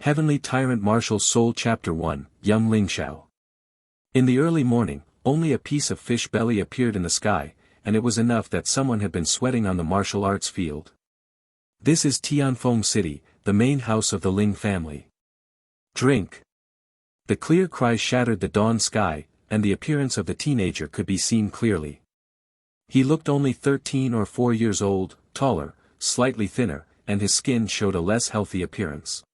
Heavenly Tyrant Martial Soul Chapter 1, Young Ling Xiao. In the early morning, only a piece of fish belly appeared in the sky, and it was enough that someone had been sweating on the martial arts field. This is Tianfeng City, the main house of the Ling family. Drink. The clear cry shattered the dawn sky, and the appearance of the teenager could be seen clearly. He looked only 13 or 4 years old, taller, slightly thinner, and his skin showed a less healthy appearance.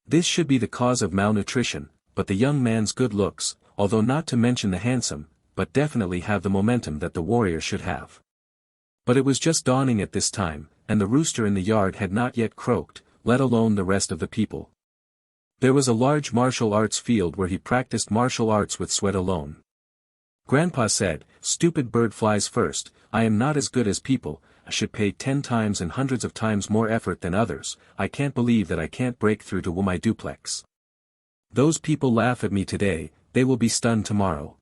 This should be the cause of malnutrition, but the young man's good looks, although not to mention the handsome, but definitely have the momentum that the warrior should have. But it was just dawning at this time, and the rooster in the yard had not yet croaked, let alone the rest of the people. There was a large martial arts field where he practiced martial arts with sweat alone. Grandpa said, "Stupid bird flies first, I am not as good as people, I should pay 10 times and hundreds of times more effort than others, I can't believe that I can't break through to my duplex. Those people laugh at me today, they will be stunned tomorrow."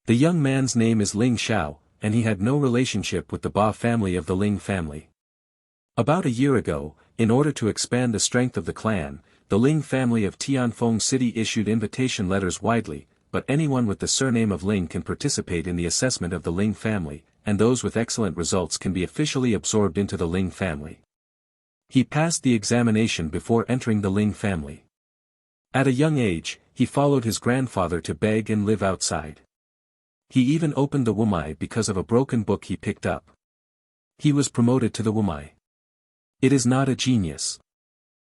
The young man's name is Ling Xiao, and he had no relationship with the Ba family of the Ling family. About a year ago, in order to expand the strength of the clan, the Ling family of Tianfeng City issued invitation letters widely, but anyone with the surname of Ling can participate in the assessment of the Ling family, and those with excellent results can be officially absorbed into the Ling family. He passed the examination before entering the Ling family. At a young age, he followed his grandfather to beg and live outside. He even opened the Wumai because of a broken book he picked up. He was promoted to the Wumai. It is not a genius.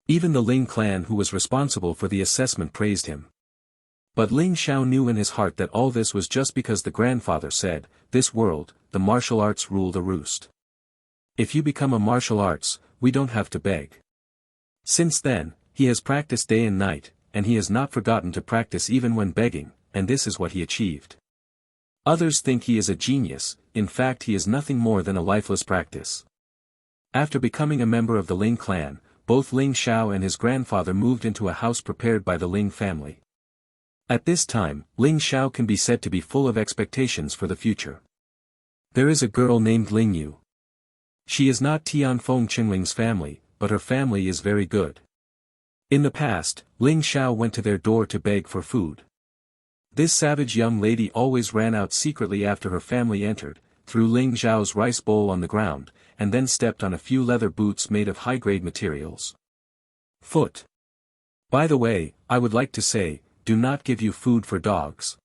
Even the Ling clan who was responsible for the assessment praised him. But Ling Xiao knew in his heart that all this was just because the grandfather said, "This world, the martial arts rule the roost. If you become a martial arts, we don't have to beg." Since then, he has practiced day and night, and he has not forgotten to practice even when begging, and this is what he achieved. Others think he is a genius, in fact he is nothing more than a lifeless practice. After becoming a member of the Ling clan, both Ling Xiao and his grandfather moved into a house prepared by the Ling family. At this time, Ling Xiao can be said to be full of expectations for the future. There is a girl named Ling Yu. She is not Tianfeng Qingling's family, but her family is very good. In the past, Ling Xiao went to their door to beg for food. This savage young lady always ran out secretly after her family entered, threw Ling Xiao's rice bowl on the ground, and then stepped on a few leather boots made of high-grade materials. Foot. By the way, I would like to say, do not give you food for dogs.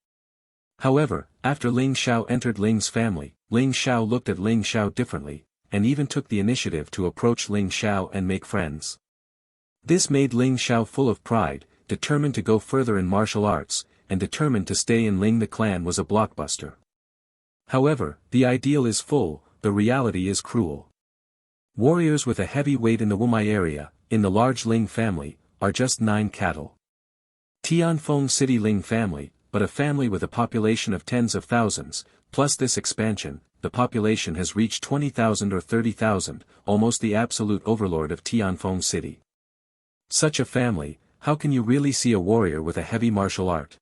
However, after Ling Xiao entered Ling's family, Ling Xiao looked at Ling Xiao differently, and even took the initiative to approach Ling Xiao and make friends. This made Ling Xiao full of pride, determined to go further in martial arts, and determined to stay in Ling. The clan was a blockbuster. However, the ideal is full, the reality is cruel. Warriors with a heavy weight in the Wumai area, in the large Ling family, are just 9 cattle. Tianfeng City Ling family, but a family with a population of tens of thousands, plus this expansion, the population has reached 20,000 or 30,000, almost the absolute overlord of Tianfeng City. Such a family, how can you really see a warrior with a heavy martial art?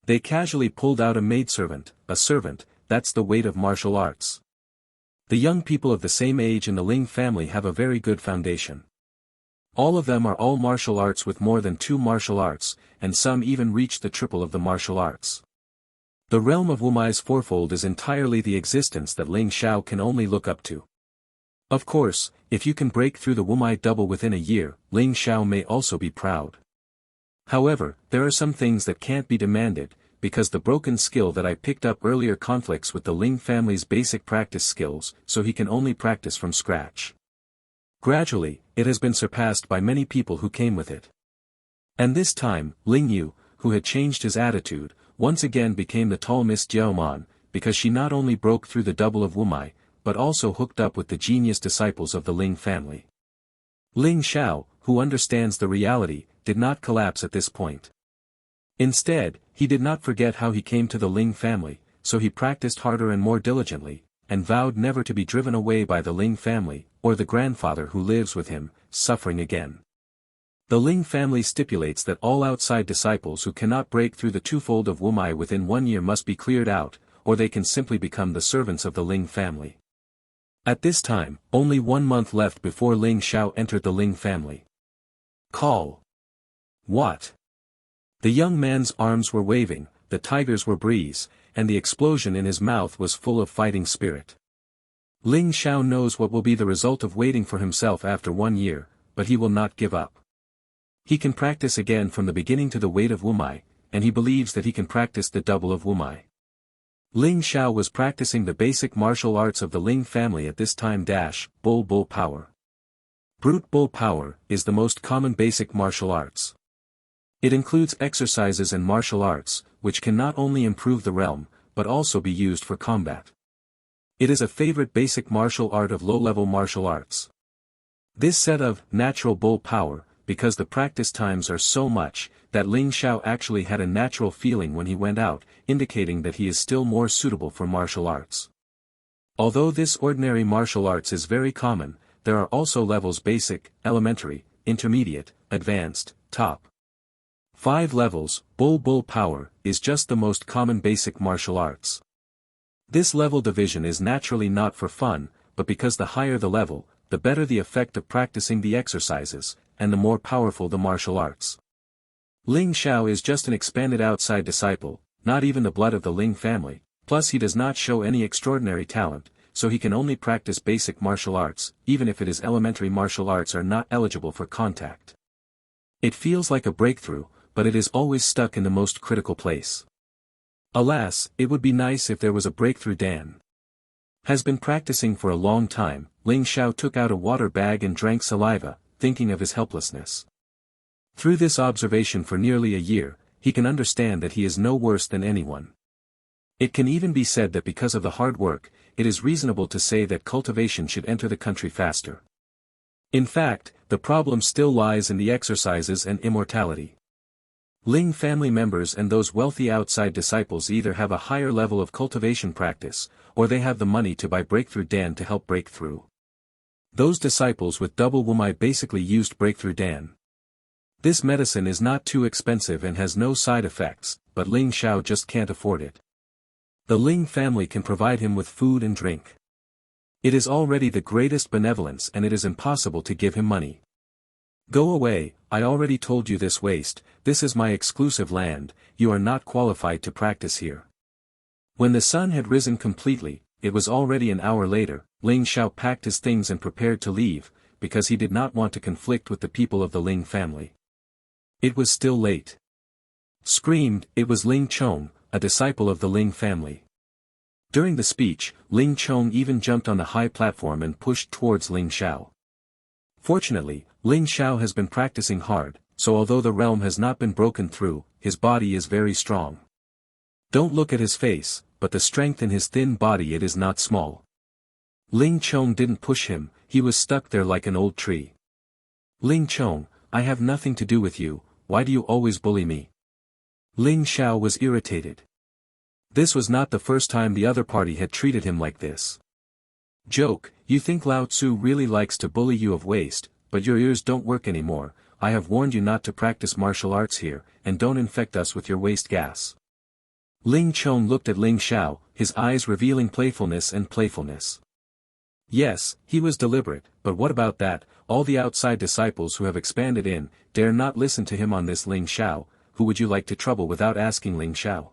They casually pulled out a maidservant, a servant, that's the weight of martial arts. The young people of the same age in the Ling family have a very good foundation. All of them are all martial arts with more than 2 martial arts, and some even reach the triple of the martial arts. The realm of Wumai's fourfold is entirely the existence that Ling Xiao can only look up to. Of course, if you can break through the Wumai double within a year, Ling Xiao may also be proud. However, there are some things that can't be demanded, because the broken skill that I picked up earlier conflicts with the Ling family's basic practice skills, so he can only practice from scratch. Gradually, it has been surpassed by many people who came with it. And this time, Ling Yu, who had changed his attitude, once again became the tall Miss Jiaoman, because she not only broke through the double of Wumai, but also hooked up with the genius disciples of the Ling family. Ling Xiao, who understands the reality, did not collapse at this point. Instead, he did not forget how he came to the Ling family, so he practiced harder and more diligently, and vowed never to be driven away by the Ling family, or the grandfather who lives with him, suffering again. The Ling family stipulates that all outside disciples who cannot break through the twofold of Wumai within 1 year must be cleared out, or they can simply become the servants of the Ling family. At this time, only 1 month left before Ling Xiao entered the Ling family. Call. What? The young man's arms were waving, the tigers were breeze, and the explosion in his mouth was full of fighting spirit. Ling Xiao knows what will be the result of waiting for himself after 1 year, but he will not give up. He can practice again from the beginning to the weight of Wumai, and he believes that he can practice the double of Wumai. Ling Xiao was practicing the basic martial arts of the Ling family at this time. Bull power. Brute bull power is the most common basic martial arts. It includes exercises and martial arts, which can not only improve the realm, but also be used for combat. It is a favorite basic martial art of low-level martial arts. This set of natural bull power, because the practice times are so much, that Ling Xiao actually had a natural feeling when he went out, indicating that he is still more suitable for martial arts. Although this ordinary martial arts is very common, there are also levels: basic, elementary, intermediate, advanced, top. 5 levels. Bull power is just the most common basic martial arts. This level division is naturally not for fun, but because the higher the level, the better the effect of practicing the exercises, and the more powerful the martial arts. Ling Xiao is just an expanded outside disciple, not even the blood of the Ling family, plus he does not show any extraordinary talent, so he can only practice basic martial arts, even if it is elementary martial arts are not eligible for contact. It feels like a breakthrough, but it is always stuck in the most critical place. Alas, it would be nice if there was a breakthrough. Dan has been practicing for a long time. Ling Xiao took out a water bag and drank saliva, thinking of his helplessness. Through this observation for nearly a year, he can understand that he is no worse than anyone. It can even be said that because of the hard work, it is reasonable to say that cultivation should enter the country faster. In fact, the problem still lies in the exercises and immortality. Ling family members and those wealthy outside disciples either have a higher level of cultivation practice, or they have the money to buy breakthrough Dan to help break through. Those disciples with double Wumai basically used breakthrough Dan. This medicine is not too expensive and has no side effects, but Ling Xiao just can't afford it. The Ling family can provide him with food and drink. It is already the greatest benevolence, and it is impossible to give him money. Go away, I already told you this waste. This is my exclusive land, you are not qualified to practice here. When the sun had risen completely, it was already an hour later. Ling Xiao packed his things and prepared to leave, because he did not want to conflict with the people of the Ling family. It was still late. Screamed, it was Ling Chong, a disciple of the Ling family. During the speech, Ling Chong even jumped on the high platform and pushed towards Ling Xiao. Fortunately, Ling Xiao has been practicing hard, so although the realm has not been broken through, his body is very strong. Don't look at his face, but the strength in his thin body, it is not small. Ling Chong didn't push him, he was stuck there like an old tree. Ling Chong, I have nothing to do with you, why do you always bully me? Ling Xiao was irritated. This was not the first time the other party had treated him like this. Joke, you think Lao Tzu really likes to bully you of waste, but your ears don't work anymore. I have warned you not to practice martial arts here, and don't infect us with your waste gas. Ling Chong looked at Ling Xiao, his eyes revealing playfulness and playfulness. Yes, he was deliberate, but what about that? All the outside disciples who have expanded in, dare not listen to him on this. Ling Xiao, who would you like to trouble without asking? Ling Xiao.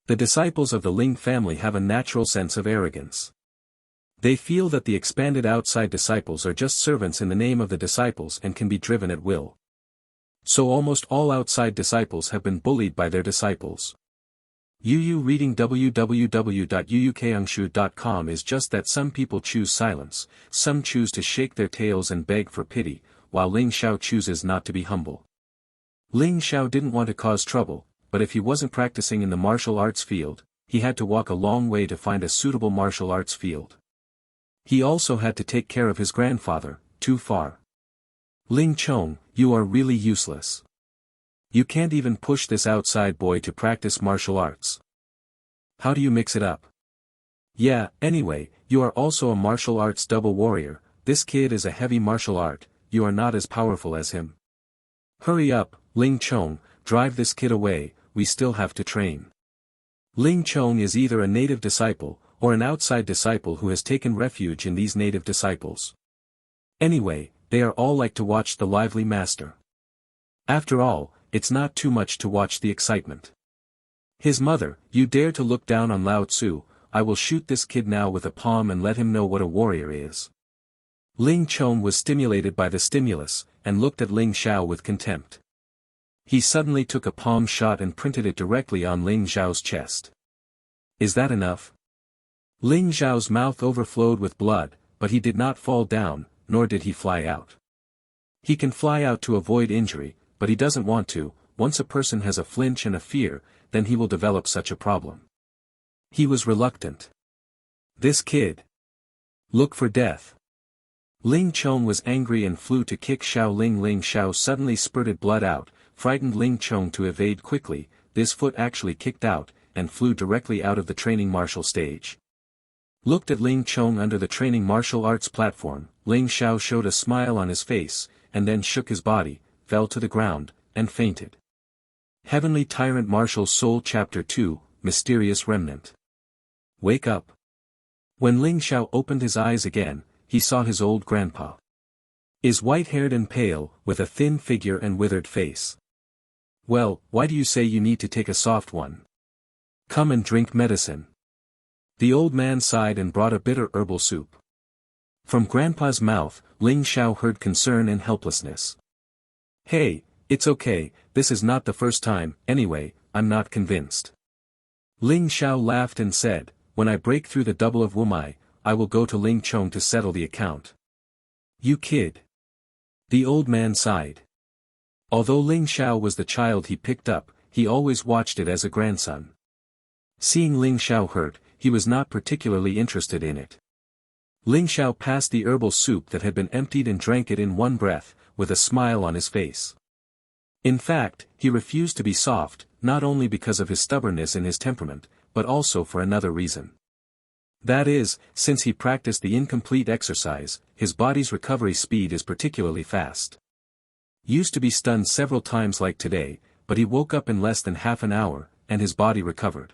The disciples of the Ling family have a natural sense of arrogance. They feel that the expanded outside disciples are just servants in the name of the disciples and can be driven at will. So almost all outside disciples have been bullied by their disciples. Yu reading www.yuukangshu.com is just that some people choose silence, some choose to shake their tails and beg for pity, while Ling Xiao chooses not to be humble. Ling Xiao didn't want to cause trouble, but if he wasn't practicing in the martial arts field, he had to walk a long way to find a suitable martial arts field. He also had to take care of his grandfather, too far. Ling Chong, you are really useless. You can't even push this outside boy to practice martial arts. How do you mix it up? Yeah, anyway, you are also a martial arts double warrior. This kid is a heavy martial art, you are not as powerful as him. Hurry up, Ling Chong, drive this kid away, we still have to train. Ling Chong is either a native disciple, or an outside disciple who has taken refuge in these native disciples. Anyway, they are all like to watch the lively master. After all, it's not too much to watch the excitement. His mother, you dare to look down on Lao Tzu, I will shoot this kid now with a palm and let him know what a warrior is. Ling Chong was stimulated by the stimulus, and looked at Ling Xiao with contempt. He suddenly took a palm shot and printed it directly on Ling Xiao's chest. Is that enough? Ling Xiao's mouth overflowed with blood, but he did not fall down, nor did he fly out. He can fly out to avoid injury, but he doesn't want to. Once a person has a flinch and a fear, then he will develop such a problem. He was reluctant. This kid. Look for death. Ling Chong was angry and flew to kick Xiao Ling. Ling Xiao suddenly spurted blood out, frightened Ling Chong to evade quickly. This foot actually kicked out, and flew directly out of the training martial stage. Looked at Ling Chong under the training martial arts platform. Ling Xiao showed a smile on his face, and then shook his body, fell to the ground, and fainted. Heavenly Tyrant Martial Soul Chapter 2, Mysterious Remnant. Wake up. When Ling Xiao opened his eyes again, he saw his old grandpa. Is white-haired and pale, with a thin figure and withered face. Well, why do you say you need to take a soft one? Come and drink medicine. The old man sighed and brought a bitter herbal soup. From Grandpa's mouth, Ling Xiao heard concern and helplessness. Hey, it's okay, this is not the first time, anyway, I'm not convinced. Ling Xiao laughed and said, when I break through the double of Wumai, I will go to Ling Chong to settle the account. You kid. The old man sighed. Although Ling Xiao was the child he picked up, he always watched it as a grandson. Seeing Ling Xiao hurt, he was not particularly interested in it. Ling Xiao passed the herbal soup that had been emptied and drank it in one breath, with a smile on his face. In fact, he refused to be soft, not only because of his stubbornness and his temperament, but also for another reason. That is, since he practiced the incomplete exercise, his body's recovery speed is particularly fast. Used to be stunned several times like today, but he woke up in less than half an hour, and his body recovered.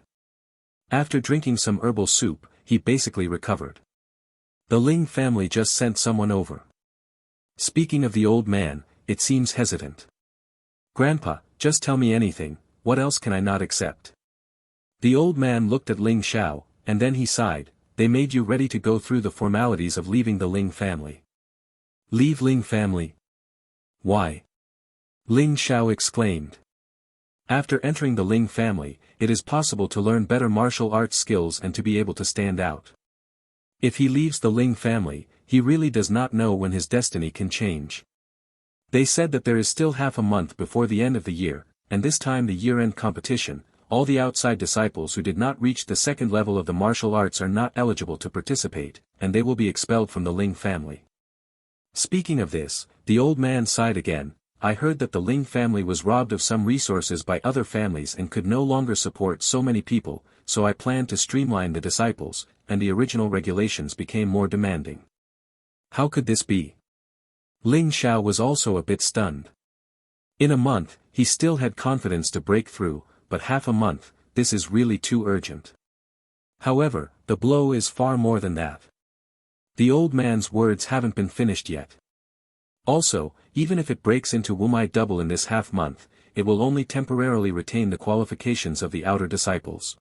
After drinking some herbal soup, he basically recovered. The Ling family just sent someone over. Speaking of the old man, it seems hesitant. Grandpa, just tell me anything, what else can I not accept? The old man looked at Ling Xiao, and then he sighed, they made you ready to go through the formalities of leaving the Ling family. Leave Ling family? Why? Ling Xiao exclaimed. After entering the Ling family, it is possible to learn better martial arts skills and to be able to stand out. If he leaves the Ling family, he really does not know when his destiny can change. They said that there is still half a month before the end of the year, and this time the year-end competition. All the outside disciples who did not reach the second level of the martial arts are not eligible to participate, and they will be expelled from the Ling family. Speaking of this, the old man sighed again. I heard that the Ling family was robbed of some resources by other families and could no longer support so many people, so I planned to streamline the disciples, and the original regulations became more demanding. How could this be? Ling Xiao was also a bit stunned. In a month, he still had confidence to break through, but half a month, this is really too urgent. However, the blow is far more than that. The old man's words haven't been finished yet. Also, even if it breaks into Wumai double in this half month, it will only temporarily retain the qualifications of the outer disciples.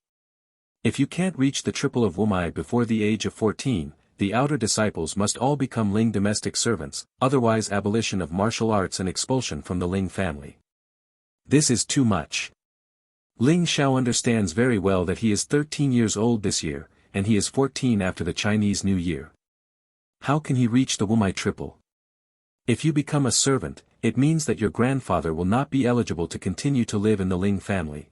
If you can't reach the triple of Wumai before the age of 14, the outer disciples must all become Ling domestic servants, otherwise abolition of martial arts and expulsion from the Ling family. This is too much. Ling Xiao understands very well that he is 13 years old this year, and he is 14 after the Chinese New Year. How can he reach the Wumai triple? If you become a servant, it means that your grandfather will not be eligible to continue to live in the Ling family.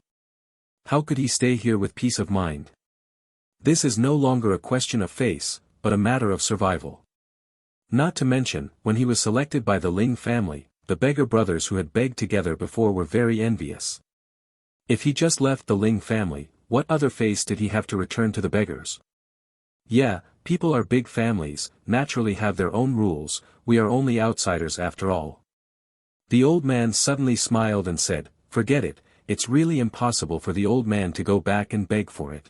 How could he stay here with peace of mind? This is no longer a question of face, but a matter of survival. Not to mention, when he was selected by the Ling family, the beggar brothers who had begged together before were very envious. If he just left the Ling family, what other face did he have to return to the beggars? Yeah, people are big families, naturally have their own rules, we are only outsiders after all. The old man suddenly smiled and said, forget it, it's really impossible for the old man to go back and beg for it.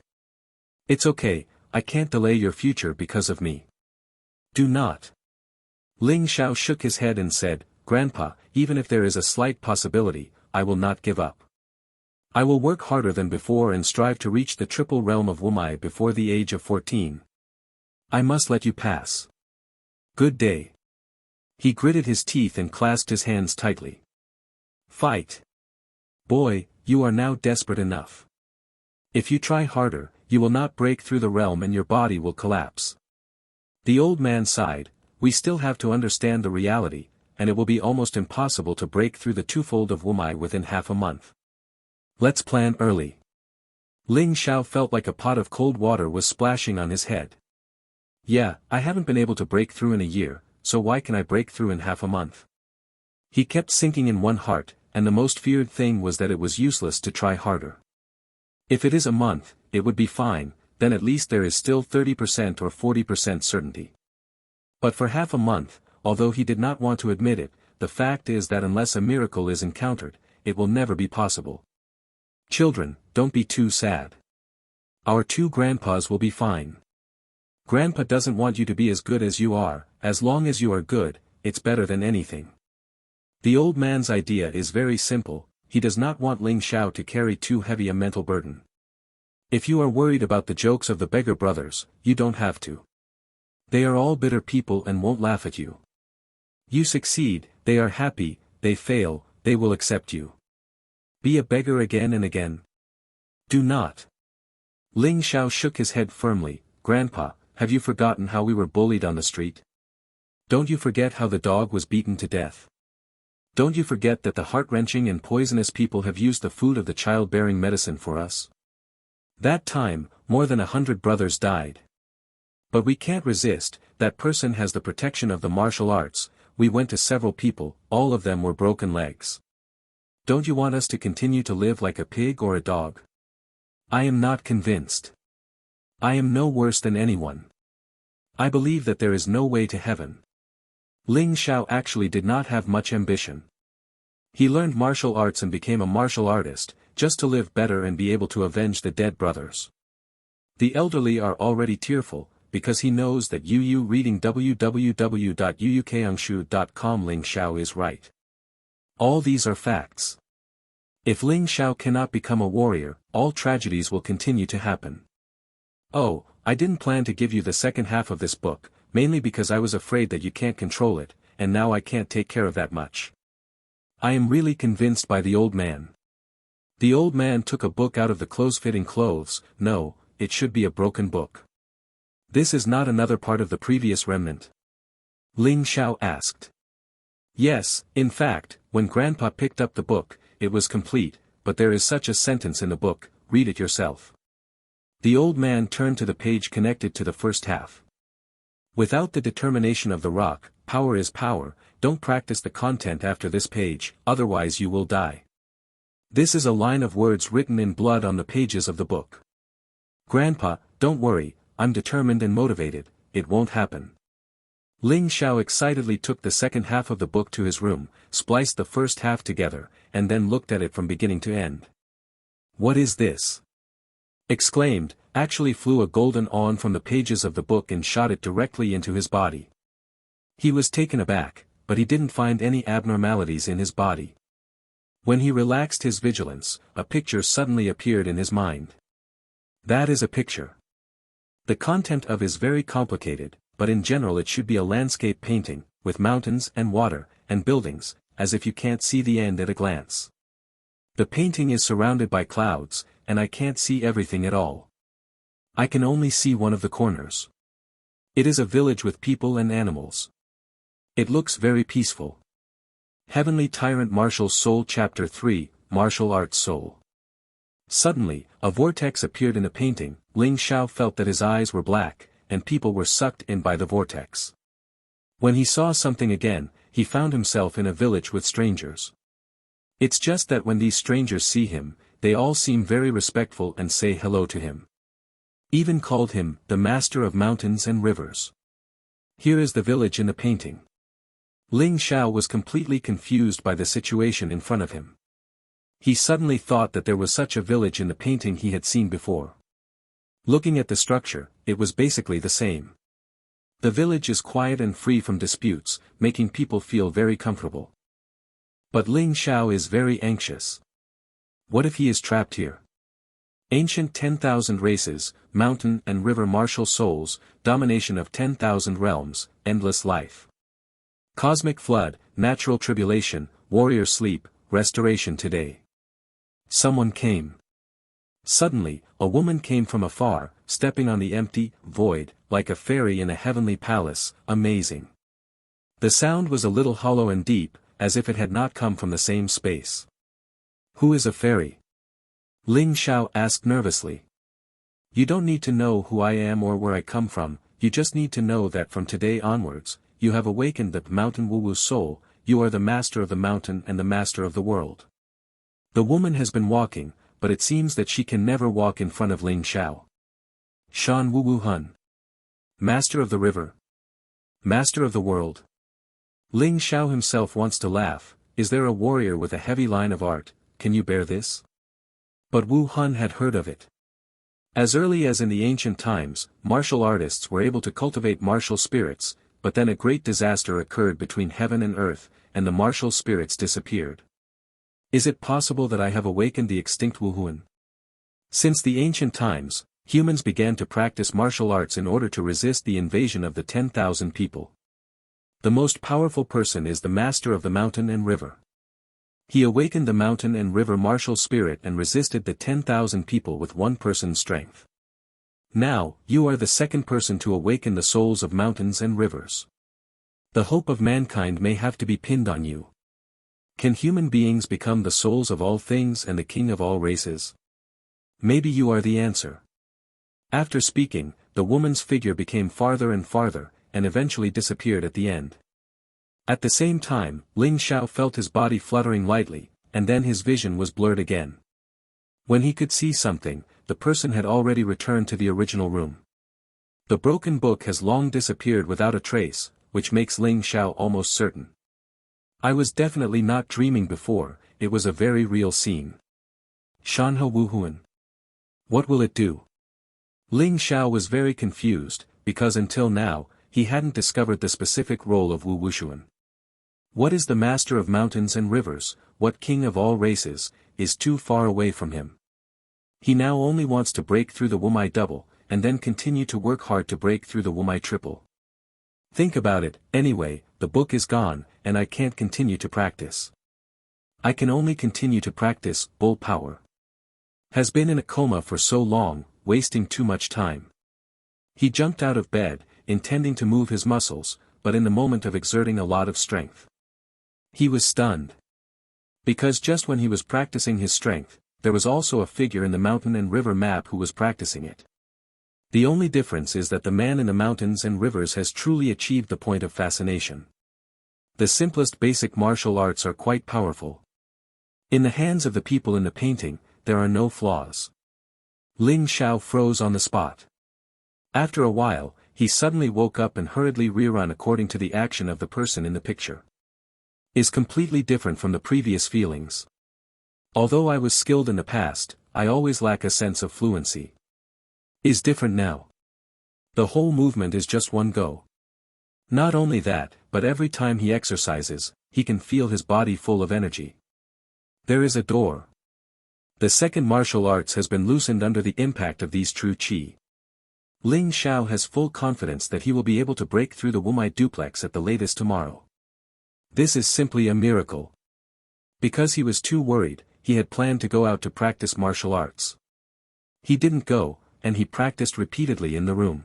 It's okay, I can't delay your future because of me. Do not. Ling Xiao shook his head and said, Grandpa, even if there is a slight possibility, I will not give up. I will work harder than before and strive to reach the triple realm of Wumai before the age of 14. I must let you pass. Good day. He gritted his teeth and clasped his hands tightly. Fight. Boy, you are now desperate enough. If you try harder, you will not break through the realm and your body will collapse. The old man sighed. We still have to understand the reality, and it will be almost impossible to break through the twofold of Wumai within half a month. Let's plan early. Ling Xiao felt like a pot of cold water was splashing on his head. Yeah, I haven't been able to break through in a year, so why can I break through in half a month? He kept sinking in one heart, and the most feared thing was that it was useless to try harder. If it is a month, it would be fine, then at least there is still 30% or 40% certainty. But for half a month, although he did not want to admit it, the fact is that unless a miracle is encountered, it will never be possible. Children, don't be too sad. Our two grandpas will be fine. Grandpa doesn't want you to be as good as you are, as long as you are good, it's better than anything. The old man's idea is very simple, he does not want Ling Xiao to carry too heavy a mental burden. If you are worried about the jokes of the beggar brothers, you don't have to. They are all bitter people and won't laugh at you. You succeed, they are happy, they fail, they will accept you. Be a beggar again and again. Do not. Ling Xiao shook his head firmly. Grandpa, have you forgotten how we were bullied on the street? Don't you forget how the dog was beaten to death? Don't you forget that the heart-wrenching and poisonous people have used the food of the child-bearing medicine for us? That time, more than 100 brothers died. But we can't resist, that person has the protection of the martial arts. We went to several people, all of them were broken legs. Don't you want us to continue to live like a pig or a dog? I am not convinced. I am no worse than anyone. I believe that there is no way to heaven. Ling Xiao actually did not have much ambition. He learned martial arts and became a martial artist, just to live better and be able to avenge the dead brothers. The elderly are already tearful, because he knows that Yu reading www.yuukangshu.com Ling Xiao is right. All these are facts. If Ling Xiao cannot become a warrior, all tragedies will continue to happen. Oh, I didn't plan to give you the second half of this book, mainly because I was afraid that you can't control it, and now I can't take care of that much. I am really convinced by the old man. The old man took a book out of the close-fitting clothes. No, it should be a broken book. This is not another part of the previous remnant? Ling Xiao asked. Yes, in fact, when Grandpa picked up the book, it was complete, but there is such a sentence in the book, read it yourself. The old man turned to the page connected to the first half. Without the determination of the rock, power is power. Don't practice the content after this page, otherwise you will die. This is a line of words written in blood on the pages of the book. Grandpa, don't worry, I'm determined and motivated, it won't happen. Ling Xiao excitedly took the second half of the book to his room, spliced the first half together, and then looked at it from beginning to end. What is this? Exclaimed, actually flew a golden awn from the pages of the book and shot it directly into his body. He was taken aback, but he didn't find any abnormalities in his body. When he relaxed his vigilance, a picture suddenly appeared in his mind. That is a picture. The content of is very complicated, but in general it should be a landscape painting, with mountains and water, and buildings, as if you can't see the end at a glance. The painting is surrounded by clouds, and I can't see everything at all. I can only see one of the corners. It is a village with people and animals. It looks very peaceful. Heavenly Tyrant Martial Soul Chapter 3, Martial Arts Soul. Suddenly, a vortex appeared in the painting. Ling Xiao felt that his eyes were black, and people were sucked in by the vortex. When he saw something again, he found himself in a village with strangers. It's just that when these strangers see him, they all seem very respectful and say hello to him. Even called him, the Master of Mountains and Rivers. Here is the village in the painting. Ling Xiao was completely confused by the situation in front of him. He suddenly thought that there was such a village in the painting he had seen before. Looking at the structure, it was basically the same. The village is quiet and free from disputes, making people feel very comfortable. But Ling Xiao is very anxious. What if he is trapped here? Ancient 10,000 races, mountain and river martial souls, domination of 10,000 realms, endless life. Cosmic flood, natural tribulation, warrior sleep, restoration today. Someone came. Suddenly, a woman came from afar, stepping on the empty void, like a fairy in a heavenly palace, amazing. The sound was a little hollow and deep, as if it had not come from the same space. Who is a fairy? Ling Xiao asked nervously. You don't need to know who I am or where I come from, you just need to know that from today onwards, you have awakened the mountain Wu soul, you are the master of the mountain and the master of the world. The woman has been walking, but it seems that she can never walk in front of Ling Xiao. Shan Wu Hun. Master of the river. Master of the world. Ling Xiao himself wants to laugh, is there a warrior with a heavy line of art, can you bear this? But Wu Hun had heard of it. As early as in the ancient times, martial artists were able to cultivate martial spirits, but then a great disaster occurred between heaven and earth, and the martial spirits disappeared. Is it possible that I have awakened the extinct Wu Hun? Since the ancient times, humans began to practice martial arts in order to resist the invasion of the 10,000 people. The most powerful person is the master of the mountain and river. He awakened the mountain and river martial spirit and resisted the 10,000 people with one person's strength. Now, you are the second person to awaken the souls of mountains and rivers. The hope of mankind may have to be pinned on you. Can human beings become the souls of all things and the king of all races? Maybe you are the answer. After speaking, the woman's figure became farther and farther, and eventually disappeared at the end. At the same time, Ling Xiao felt his body fluttering lightly, and then his vision was blurred again. When he could see something, the person had already returned to the original room. The broken book has long disappeared without a trace, which makes Ling Xiao almost certain. I was definitely not dreaming before, it was a very real scene. Shanhe Wu Huan. What will it do? Ling Xiao was very confused, because until now, he hadn't discovered the specific role of Wu Wushuan. What is the master of mountains and rivers, what king of all races, is too far away from him. He now only wants to break through the Wumai double, and then continue to work hard to break through the Wumai triple. Think about it, anyway, the book is gone, and I can't continue to practice. I can only continue to practice, bull power. Has been in a coma for so long, wasting too much time. He jumped out of bed, intending to move his muscles, but in the moment of exerting a lot of strength. He was stunned. Because just when he was practicing his strength, there was also a figure in the mountain and river map who was practicing it. The only difference is that the man in the mountains and rivers has truly achieved the point of fascination. The simplest basic martial arts are quite powerful. In the hands of the people in the painting, there are no flaws. Ling Xiao froze on the spot. After a while, he suddenly woke up and hurriedly rerun according to the action of the person in the picture. Is completely different from the previous feelings. Although I was skilled in the past, I always lack a sense of fluency. Is different now. The whole movement is just one go. Not only that, but every time he exercises, he can feel his body full of energy. There is a door. The second martial arts has been loosened under the impact of these true qi. Ling Xiao has full confidence that he will be able to break through the Wumai duplex at the latest tomorrow. This is simply a miracle. Because he was too worried, he had planned to go out to practice martial arts. He didn't go, and he practiced repeatedly in the room.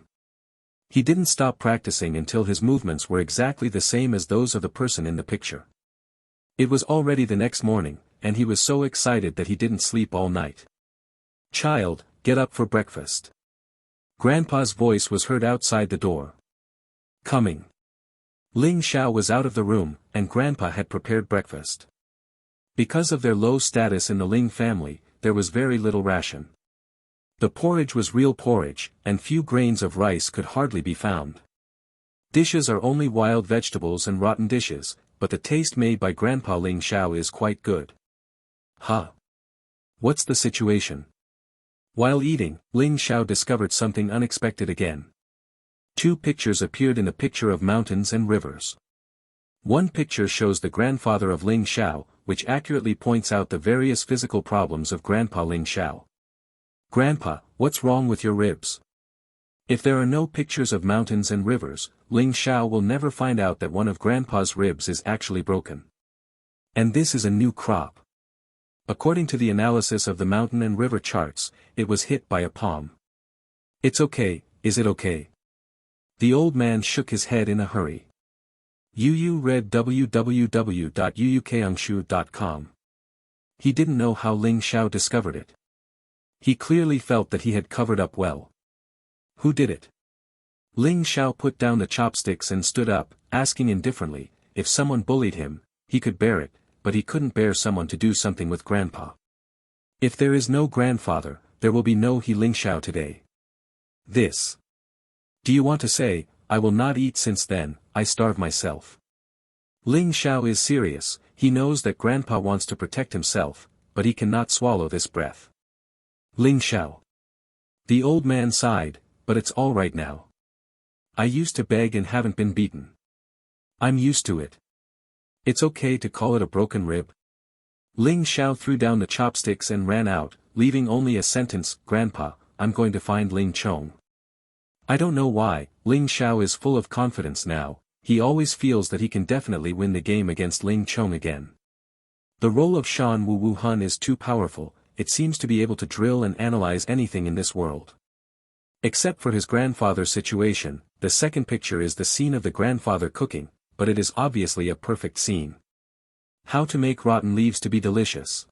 He didn't stop practicing until his movements were exactly the same as those of the person in the picture. It was already the next morning, and he was so excited that he didn't sleep all night. Child, get up for breakfast. Grandpa's voice was heard outside the door. Coming. Ling Xiao was out of the room, and Grandpa had prepared breakfast. Because of their low status in the Ling family, there was very little ration. The porridge was real porridge, and few grains of rice could hardly be found. Dishes are only wild vegetables and rotten dishes, but the taste made by Grandpa Ling Xiao is quite good. Huh? What's the situation? While eating, Ling Xiao discovered something unexpected again. Two pictures appeared in the picture of mountains and rivers. One picture shows the grandfather of Ling Xiao, which accurately points out the various physical problems of Grandpa Ling Xiao. Grandpa, what's wrong with your ribs? If there are no pictures of mountains and rivers, Ling Xiao will never find out that one of Grandpa's ribs is actually broken. And this is a new crop. According to the analysis of the mountain and river charts, it was hit by a palm. It's okay, is it okay? The old man shook his head in a hurry. Yu read www.yuukangshu.com. He didn't know how Ling Xiao discovered it. He clearly felt that he had covered up well. Who did it? Ling Xiao put down the chopsticks and stood up, asking indifferently, if someone bullied him, he could bear it, but he couldn't bear someone to do something with Grandpa. If there is no grandfather, there will be no Ling Xiao today. This. Do you want to say, I will not eat since then, I starve myself. Ling Xiao is serious, he knows that Grandpa wants to protect himself, but he cannot swallow this breath. Ling Xiao. The old man sighed, but it's all right now. I used to beg and haven't been beaten. I'm used to it. It's okay to call it a broken rib. Ling Xiao threw down the chopsticks and ran out, leaving only a sentence, Grandpa, I'm going to find Ling Chong. I don't know why, Ling Xiao is full of confidence now, he always feels that he can definitely win the game against Ling Chong again. The role of Shan Wu Hun is too powerful, it seems to be able to drill and analyze anything in this world. Except for his grandfather's situation, the second picture is the scene of the grandfather cooking, but it is obviously a perfect scene. How to make rotten leaves to be delicious.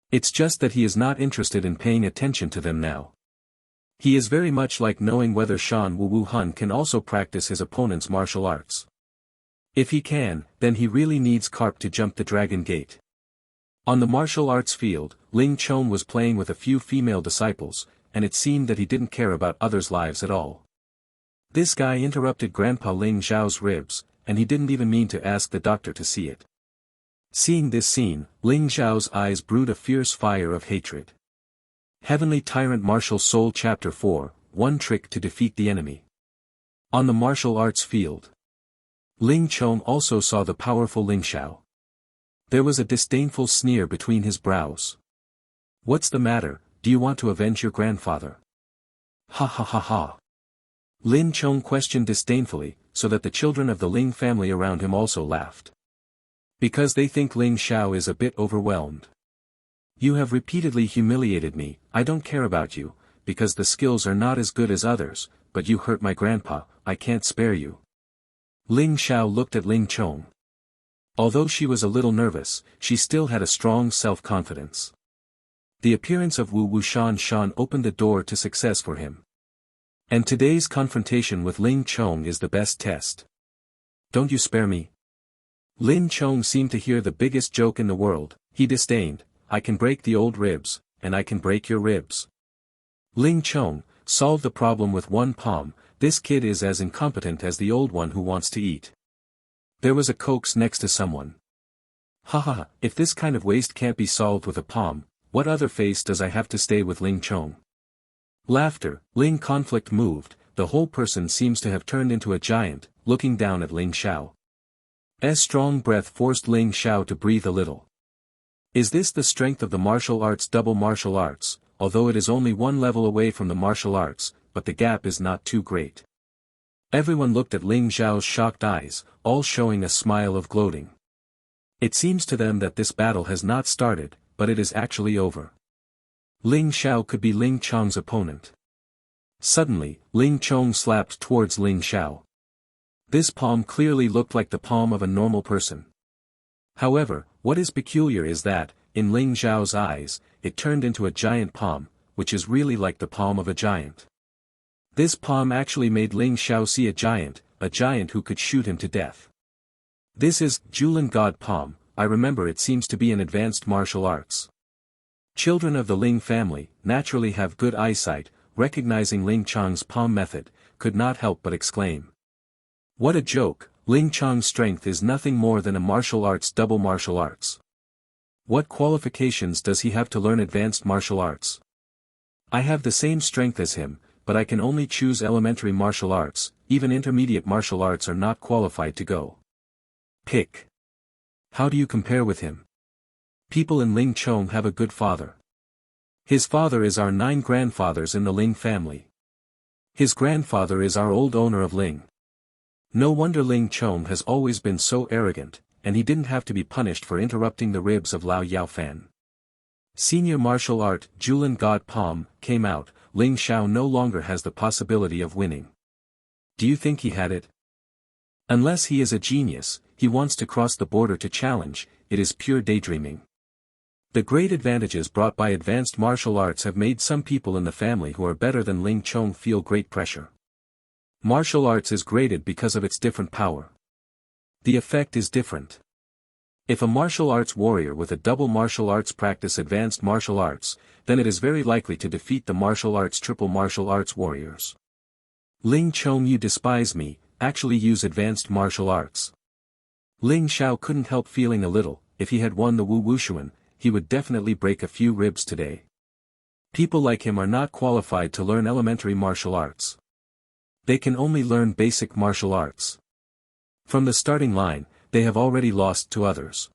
It's just that he is not interested in paying attention to them now. He is very much like knowing whether Shan Wu Hun can also practice his opponent's martial arts. If he can, then he really needs carp to jump the dragon gate. On the martial arts field, Ling Chong was playing with a few female disciples, and it seemed that he didn't care about others' lives at all. This guy interrupted Grandpa Ling Xiao's ribs, and he didn't even mean to ask the doctor to see it. Seeing this scene, Ling Xiao's eyes brewed a fierce fire of hatred. Heavenly Tyrant Martial Soul Chapter 4, One Trick to Defeat the Enemy. On the martial arts field, Ling Chong also saw the powerful Ling Xiao. There was a disdainful sneer between his brows. What's the matter, do you want to avenge your grandfather? Ha ha ha ha. Lin Chong questioned disdainfully, so that the children of the Ling family around him also laughed. Because they think Ling Xiao is a bit overwhelmed. You have repeatedly humiliated me, I don't care about you, because the skills are not as good as others, but you hurt my grandpa, I can't spare you. Ling Xiao looked at Ling Chong. Although she was a little nervous, she still had a strong self-confidence. The appearance of Wu Wuxian opened the door to success for him. And today's confrontation with Ling Chong is the best test. Don't you spare me? Lin Chong seemed to hear the biggest joke in the world, he disdained, I can break the old ribs, and I can break your ribs. Ling Chong, solve the problem with one palm, this kid is as incompetent as the old one who wants to eat. There was a coax next to someone. Ha ha, if this kind of waste can't be solved with a palm, what other face does I have to stay with Ling Chong? Laughter, Ling conflict moved, the whole person seems to have turned into a giant, looking down at Ling Xiao. Strong breath forced Ling Xiao to breathe a little. Is this the strength of the martial arts? Double martial arts, although it is only one level away from the martial arts, but the gap is not too great. Everyone looked at Ling Xiao's shocked eyes, all showing a smile of gloating. It seems to them that this battle has not started, but it is actually over. Ling Xiao could be Ling Chong's opponent. Suddenly, Ling Chong slapped towards Ling Xiao. This palm clearly looked like the palm of a normal person. However, what is peculiar is that, in Ling Xiao's eyes, it turned into a giant palm, which is really like the palm of a giant. This palm actually made Ling Xiao see a giant who could shoot him to death. This is Julin God Palm, I remember it seems to be an advanced martial arts. Children of the Ling family, naturally have good eyesight, recognizing Ling Chong's palm method, could not help but exclaim. What a joke, Ling Chong's strength is nothing more than a martial arts double martial arts. What qualifications does he have to learn advanced martial arts? I have the same strength as him, but I can only choose elementary martial arts, even intermediate martial arts are not qualified to go. Pick. How do you compare with him? People in Ling Chong have a good father. His father is our 9 grandfathers in the Ling family. His grandfather is our old owner of Ling. No wonder Ling Chong has always been so arrogant, and he didn't have to be punished for interrupting the ribs of Lao Yaofan. Senior martial art, Julin God Palm, came out. Ling Xiao no longer has the possibility of winning. Do you think he had it? Unless he is a genius, he wants to cross the border to challenge, it is pure daydreaming. The great advantages brought by advanced martial arts have made some people in the family who are better than Ling Chong feel great pressure. Martial arts is graded because of its different power. The effect is different. If a martial arts warrior with a double martial arts practice advanced martial arts, then it is very likely to defeat the martial arts triple martial arts warriors. Ling Chong, you despise me, actually use advanced martial arts. Ling Xiao couldn't help feeling a little, if he had won the Wu Wushuan, he would definitely break a few ribs today. People like him are not qualified to learn elementary martial arts. They can only learn basic martial arts. From the starting line, they have already lost to others.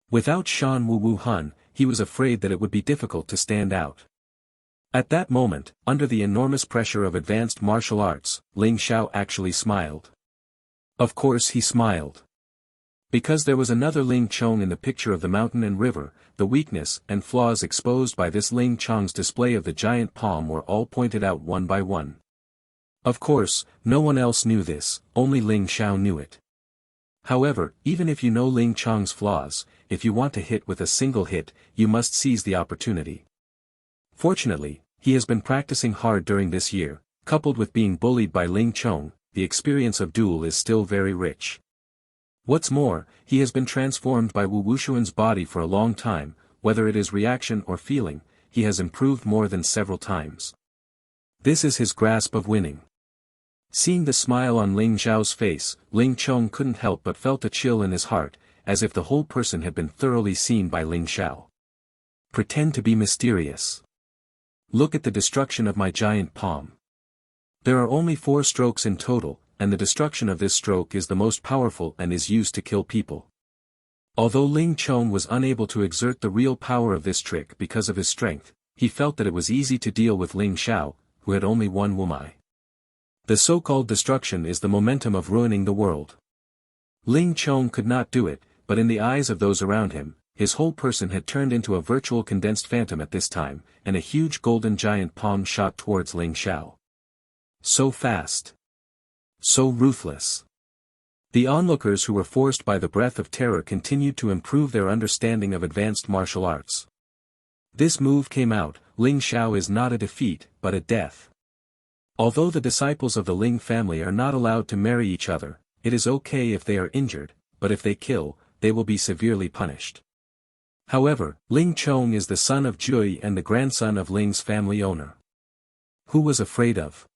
Without Shan Wu Wu Hun, he was afraid that it would be difficult to stand out. At that moment, under the enormous pressure of advanced martial arts, Ling Xiao actually smiled. Of course he smiled. Because there was another Ling Chong in the picture of the mountain and river, the weakness and flaws exposed by this Ling Chong's display of the giant palm were all pointed out one by one. Of course, no one else knew this, only Ling Xiao knew it. However, even if you know Ling Chong's flaws, if you want to hit with a single hit, you must seize the opportunity. Fortunately, he has been practicing hard during this year, coupled with being bullied by Ling Chong, the experience of duel is still very rich. What's more, he has been transformed by Wu Wushuan's body for a long time, whether it is reaction or feeling, he has improved more than several times. This is his grasp of winning. Seeing the smile on Ling Xiao's face, Ling Chong couldn't help but felt a chill in his heart, as if the whole person had been thoroughly seen by Ling Xiao. Pretend to be mysterious. Look at the destruction of my giant palm. There are only 4 strokes in total, and the destruction of this stroke is the most powerful and is used to kill people. Although Ling Chong was unable to exert the real power of this trick because of his strength, he felt that it was easy to deal with Ling Xiao, who had only 1 Wumai. The so-called destruction is the momentum of ruining the world. Ling Chong could not do it, but in the eyes of those around him, his whole person had turned into a virtual condensed phantom at this time, and a huge golden giant palm shot towards Ling Xiao. So fast. So ruthless. The onlookers who were forced by the breath of terror continued to improve their understanding of advanced martial arts. This move came out, Ling Xiao is not a defeat, but a death. Although the disciples of the Ling family are not allowed to marry each other, it is okay if they are injured, but if they kill, they will be severely punished. However, Ling Chong is the son of Jui and the grandson of Ling's family owner. Who was afraid of?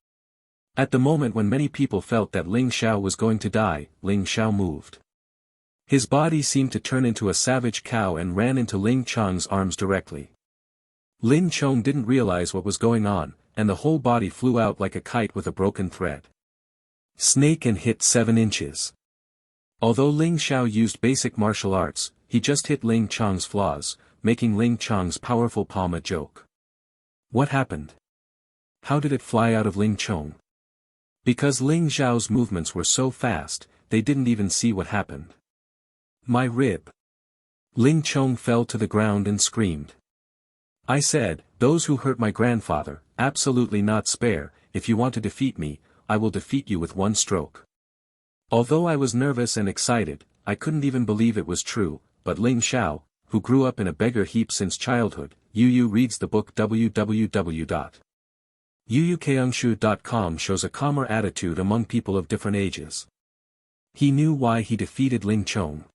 At the moment when many people felt that Ling Xiao was going to die, Ling Xiao moved. His body seemed to turn into a savage cow and ran into Ling Chong's arms directly. Ling Chong didn't realize what was going on, and the whole body flew out like a kite with a broken thread. Snake and hit 7 inches. Although Ling Xiao used basic martial arts, he just hit Ling Chong's flaws, making Ling Chong's powerful palm a joke. What happened? How did it fly out of Ling Chong? Because Ling Xiao's movements were so fast, they didn't even see what happened. My rib. Ling Chong fell to the ground and screamed. I said, those who hurt my grandfather, absolutely not spare, if you want to defeat me, I will defeat you with 1 stroke. Although I was nervous and excited, I couldn't even believe it was true, but Ling Xiao, who grew up in a beggar heap since childhood, Yu reads the book www.yuyukeungshu.com shows a calmer attitude among people of different ages. He knew why he defeated Ling Chong.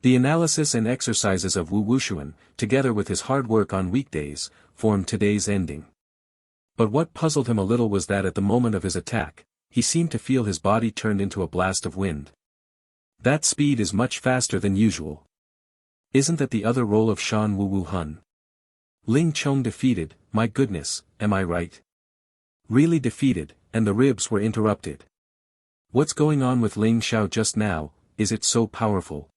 The analysis and exercises of Wu Wushuan, together with his hard work on weekdays, formed today's ending. But what puzzled him a little was that at the moment of his attack, he seemed to feel his body turned into a blast of wind. That speed is much faster than usual. Isn't that the other role of Shan Wu Wu Hun? Ling Chong defeated, my goodness, am I right? Really defeated, and the ribs were interrupted. What's going on with Ling Xiao just now? is it so powerful?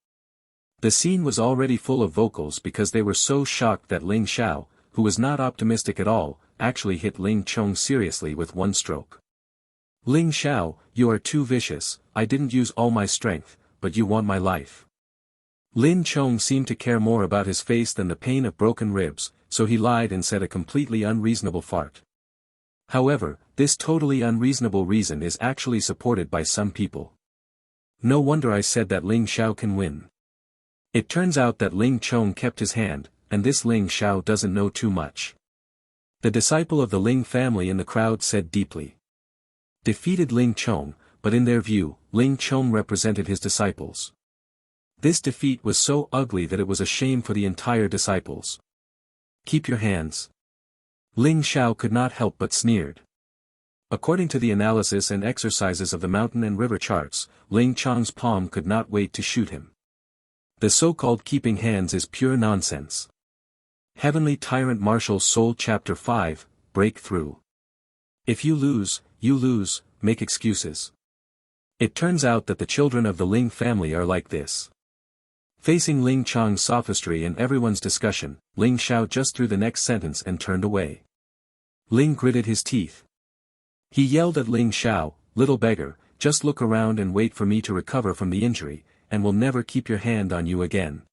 The scene was already full of vocals because they were so shocked that Ling Xiao, who was not optimistic at all, actually hit Ling Chong seriously with one stroke. Ling Xiao, you are too vicious, I didn't use all my strength, but you want my life. Lin Chong seemed to care more about his face than the pain of broken ribs, so he lied and said a completely unreasonable fart. However, this totally unreasonable reason is actually supported by some people. No wonder I said that Ling Xiao can win. It turns out that Ling Chong kept his hand, and this Ling Xiao doesn't know too much. The disciple of the Ling family in the crowd said deeply. Defeated Ling Chong, but in their view, Ling Chong represented his disciples. This defeat was so ugly that it was a shame for the entire disciples. Keep your hands. Ling Xiao could not help but sneered. According to the analysis and exercises of the mountain and river charts, Ling Chong's palm could not wait to shoot him. The so-called keeping hands is pure nonsense. Heavenly Tyrant Martial Soul Chapter 5, Breakthrough. If you lose, make excuses. It turns out that the children of the Ling family are like this. Facing Ling Chong's sophistry and everyone's discussion, Ling Xiao just threw the next sentence and turned away. Ling gritted his teeth. He yelled at Ling Xiao, little beggar, just look around and wait for me to recover from the injury, and will never keep your hand on you again.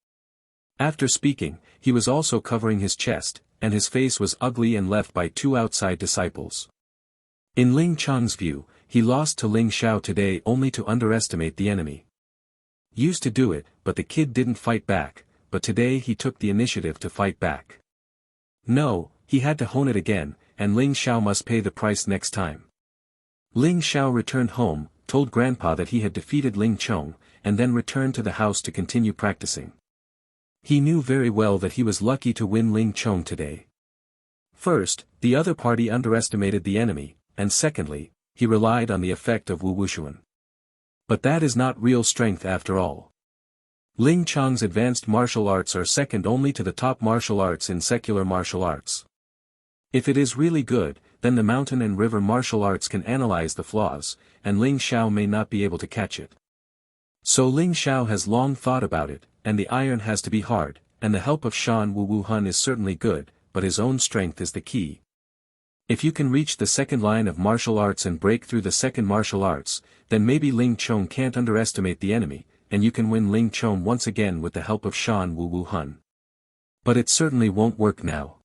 After speaking, he was also covering his chest, and his face was ugly and left by two outside disciples. In Ling Chong's view, he lost to Ling Xiao today only to underestimate the enemy. Used to do it, but the kid didn't fight back, but today he took the initiative to fight back. No, he had to hone it again, and Ling Xiao must pay the price next time. Ling Xiao returned home, told Grandpa that he had defeated Ling Chong, and then returned to the house to continue practicing. He knew very well that he was lucky to win Ling Chong today. First, the other party underestimated the enemy, and secondly, he relied on the effect of Wu Wushuan. But that is not real strength after all. Ling Chong's advanced martial arts are second only to the top martial arts in secular martial arts. If it is really good, then the mountain and river martial arts can analyze the flaws, and Ling Xiao may not be able to catch it. So Ling Xiao has long thought about it, and the iron has to be hard, and the help of Shan Wu Wu Hun is certainly good, but his own strength is the key. If you can reach the second line of martial arts and break through the second martial arts, then maybe Ling Chong can't underestimate the enemy, and you can win Ling Chong once again with the help of Shan Wu Wu Hun. But it certainly won't work now.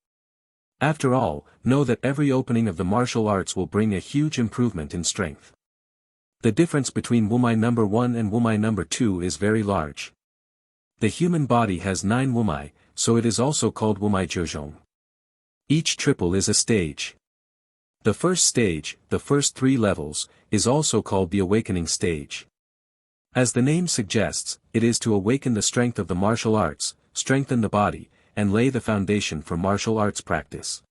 After all, know that every opening of the martial arts will bring a huge improvement in strength. The difference between Wumai number 1 and Wumai number 2 is very large. The human body has 9 Wumai, so it is also called Wumai Zhezhong. Each triple is a stage. The first stage, the first 3 levels, is also called the awakening stage. As the name suggests, it is to awaken the strength of the martial arts, strengthen the body, and lay the foundation for martial arts practice.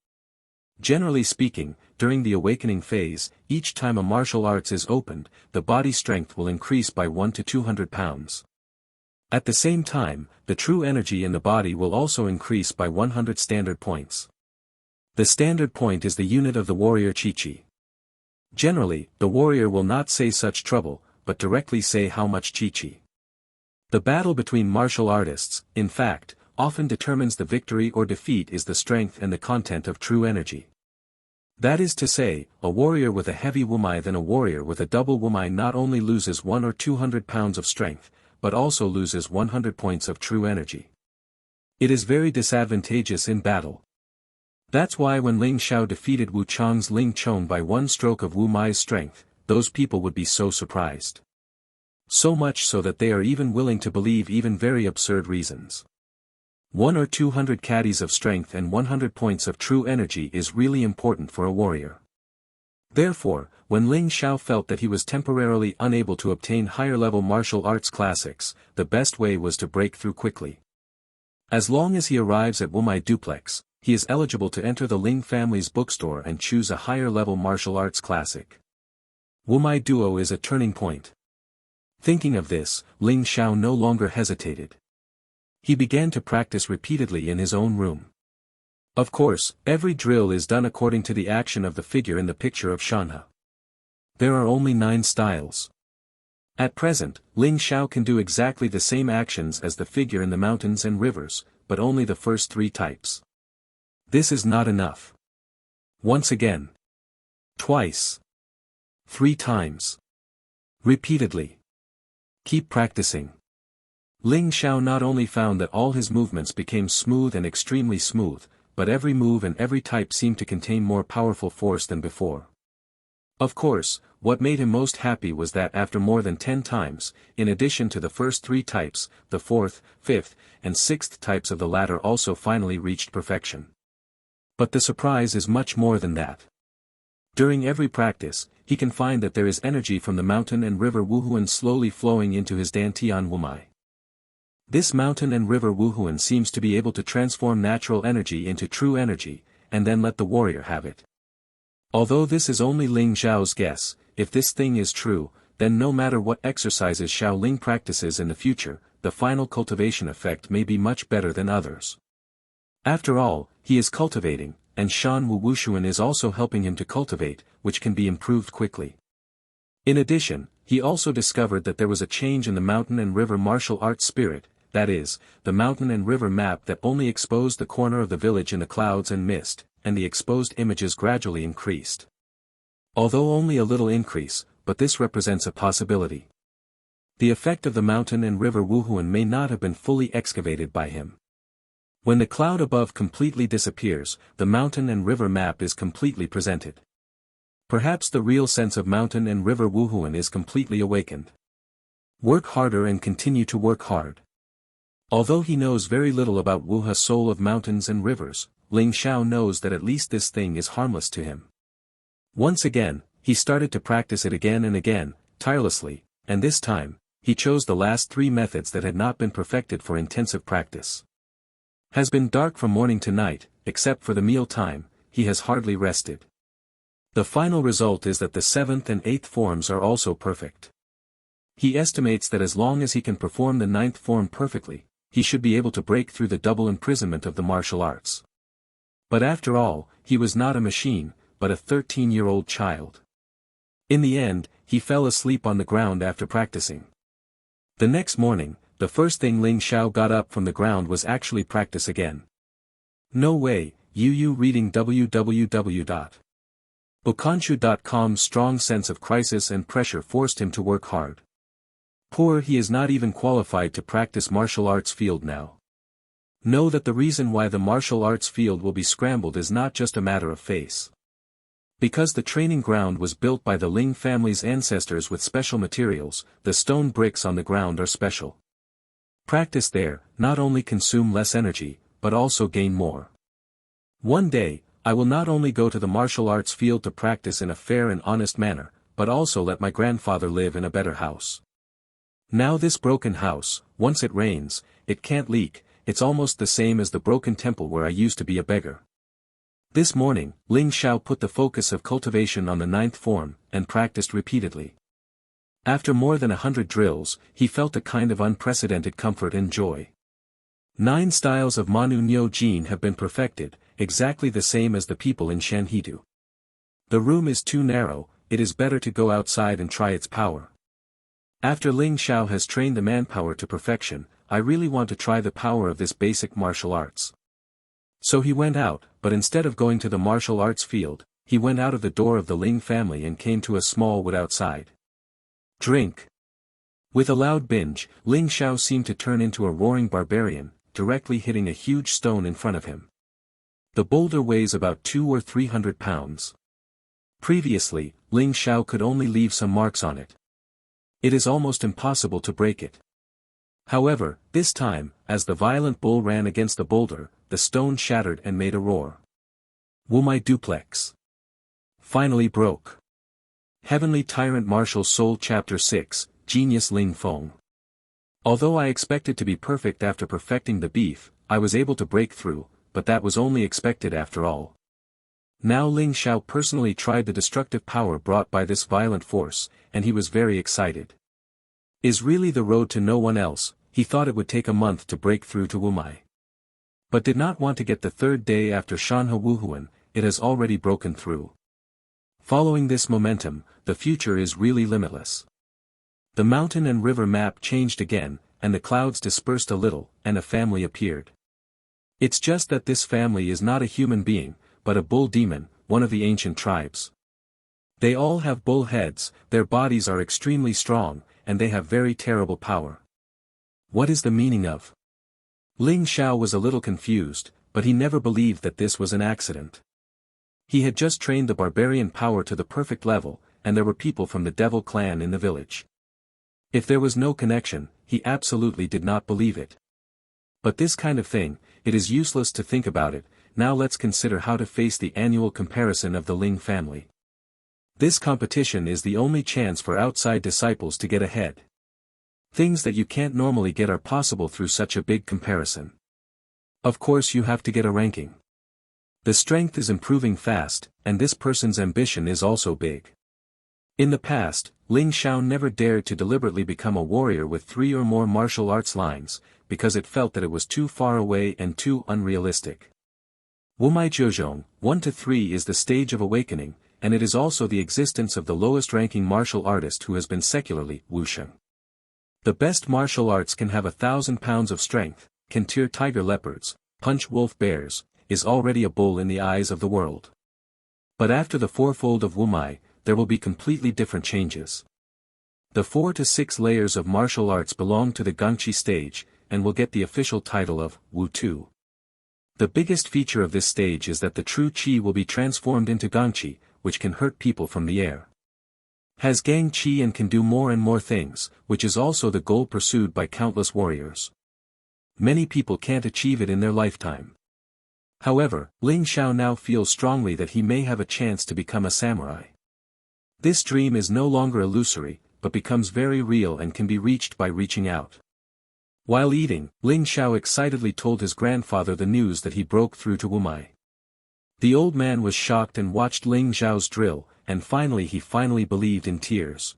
Generally speaking, during the awakening phase, each time a martial arts is opened, the body strength will increase by 1 to 200 pounds. At the same time, the true energy in the body will also increase by 100 standard points. The standard point is the unit of the warrior Chi-Chi. Generally, the warrior will not say such trouble, but directly say how much Chi-Chi. The battle between martial artists, in fact, often determines the victory or defeat is the strength and the content of true energy. That is to say, a warrior with a heavy Wumai than a warrior with a double Wumai not only loses 1 or 200 pounds of strength, but also loses 100 points of true energy. It is very disadvantageous in battle. That's why when Ling Xiao defeated Wu Chong's Ling Chong by 1 stroke of Wu Mai's strength, those people would be so surprised. So much so that they are even willing to believe even very absurd reasons. 1 or 200 caddies of strength and 100 points of true energy is really important for a warrior. Therefore, when Ling Xiao felt that he was temporarily unable to obtain higher-level martial arts classics, the best way was to break through quickly. As long as he arrives at Wumai Duplex, he is eligible to enter the Ling family's bookstore and choose a higher-level martial arts classic. Wumai Duo is a turning point. Thinking of this, Ling Xiao no longer hesitated. He began to practice repeatedly in his own room. Of course, every drill is done according to the action of the figure in the picture of Shanha. There are only 9 styles. At present, Ling Xiao can do exactly the same actions as the figure in the mountains and rivers, but only the first 3 types. This is not enough. Once again. Twice. 3 times. Repeatedly. Keep practicing. Ling Xiao not only found that all his movements became smooth and extremely smooth, but every move and every type seemed to contain more powerful force than before. Of course, what made him most happy was that after more than 10 times, in addition to the first 3 types, the 4th, 5th, and 6th types of the latter also finally reached perfection. But the surprise is much more than that. During every practice, he can find that there is energy from the mountain and river Wuhuan slowly flowing into his Dantian Wumai. This mountain and river Wuhuan seems to be able to transform natural energy into true energy, and then let the warrior have it. Although this is only Ling Xiao's guess, if this thing is true, then no matter what exercises Shaolin practices in the future, the final cultivation effect may be much better than others. After all, he is cultivating, and Shan Wu Wushuan is also helping him to cultivate, which can be improved quickly. In addition, he also discovered that there was a change in the mountain and river martial arts spirit, that is, the mountain and river map that only exposed the corner of the village in the clouds and mist, and the exposed images gradually increased. Although only a little increase, but this represents a possibility. The effect of the mountain and river Wuhuan may not have been fully excavated by him. When the cloud above completely disappears, the mountain and river map is completely presented. Perhaps the real sense of mountain and river Wuhuan is completely awakened. Work harder and continue to work hard. Although he knows very little about Wuha soul of mountains and rivers, Ling Xiao knows that at least this thing is harmless to him. Once again, he started to practice it again and again, tirelessly, and this time, he chose the last 3 methods that had not been perfected for intensive practice. Has been dark from morning to night, except for the meal time, he has hardly rested. The final result is that the 7th and 8th forms are also perfect. He estimates that as long as he can perform the 9th form perfectly, he should be able to break through the double imprisonment of the martial arts. But after all, he was not a machine, but a 13-year-old child. In the end, he fell asleep on the ground after practicing. The next morning, the first thing Ling Xiao got up from the ground was actually practice again. No way, Yu reading www.bokanshu.com's strong sense of crisis and pressure forced him to work hard. Poor he is not even qualified to practice martial arts field now. Know that the reason why the martial arts field will be scrambled is not just a matter of face. Because the training ground was built by the Ling family's ancestors with special materials, the stone bricks on the ground are special. Practice there, not only consume less energy, but also gain more. One day, I will not only go to the martial arts field to practice in a fair and honest manner, but also let my grandfather live in a better house. Now this broken house, once it rains, it can't leak, it's almost the same as the broken temple where I used to be a beggar. This morning, Ling Xiao put the focus of cultivation on the 9th form, and practiced repeatedly. After more than 100 drills, he felt a kind of unprecedented comfort and joy. 9 styles of Manu Nyo Jin have been perfected, exactly the same as the people in Shanhidu. The room is too narrow, it is better to go outside and try its power. After Ling Xiao has trained the manpower to perfection, I really want to try the power of this basic martial arts. So he went out, but instead of going to the martial arts field, he went out of the door of the Ling family and came to a small wood outside. Drink. With a loud binge, Ling Xiao seemed to turn into a roaring barbarian, directly hitting a huge stone in front of him. The boulder weighs about 200 or 300 pounds. Previously, Ling Xiao could only leave some marks on it. It is almost impossible to break it. However, this time, as the violent bull ran against the boulder, the stone shattered and made a roar. Wumai duplex. Finally broke. Heavenly Tyrant Martial Soul Chapter 6, Genius Ling Feng. Although I expected to be perfect after perfecting the beef, I was able to break through, but that was only expected after all. Now Ling Xiao personally tried the destructive power brought by this violent force, and he was very excited. Is really the road to no one else, he thought it would take a month to break through to Wumai. But did not want to get the 3rd day after Shanhe Wuhuan, it has already broken through. Following this momentum, the future is really limitless. The mountain and river map changed again, and the clouds dispersed a little, and a family appeared. It's just that this family is not a human being, but a bull demon, one of the ancient tribes. They all have bull heads, their bodies are extremely strong, and they have very terrible power. What is the meaning of? Ling Xiao was a little confused, but he never believed that this was an accident. He had just trained the barbarian power to the perfect level, and there were people from the devil clan in the village. If there was no connection, he absolutely did not believe it. But this kind of thing, it is useless to think about it. Now let's consider how to face the annual comparison of the Ling family. This competition is the only chance for outside disciples to get ahead. Things that you can't normally get are possible through such a big comparison. Of course you have to get a ranking. The strength is improving fast, and this person's ambition is also big. In the past, Ling Xiao never dared to deliberately become a warrior with 3 or more martial arts lines, because it felt that it was too far away and too unrealistic. Wumai Jiuzhong, 1 to 3 is the stage of awakening, and it is also the existence of the lowest-ranking martial artist who has been secularly wusheng. The best martial arts can have 1,000 pounds of strength, can tear tiger leopards, punch wolf bears, is already a bull in the eyes of the world. But after the fourfold of Wumai, there will be completely different changes. The 4 to 6 layers of martial arts belong to the Gangqi stage, and will get the official title of Wu Tu. The biggest feature of this stage is that the true qi will be transformed into Gangqi, which can hurt people from the air. Has Gang Qi and can do more and more things, which is also the goal pursued by countless warriors. Many people can't achieve it in their lifetime. However, Ling Xiao now feels strongly that he may have a chance to become a samurai. This dream is no longer illusory, but becomes very real and can be reached by reaching out. While eating, Ling Xiao excitedly told his grandfather the news that he broke through to Wumai. The old man was shocked and watched Ling Xiao's drill, and he finally believed in tears.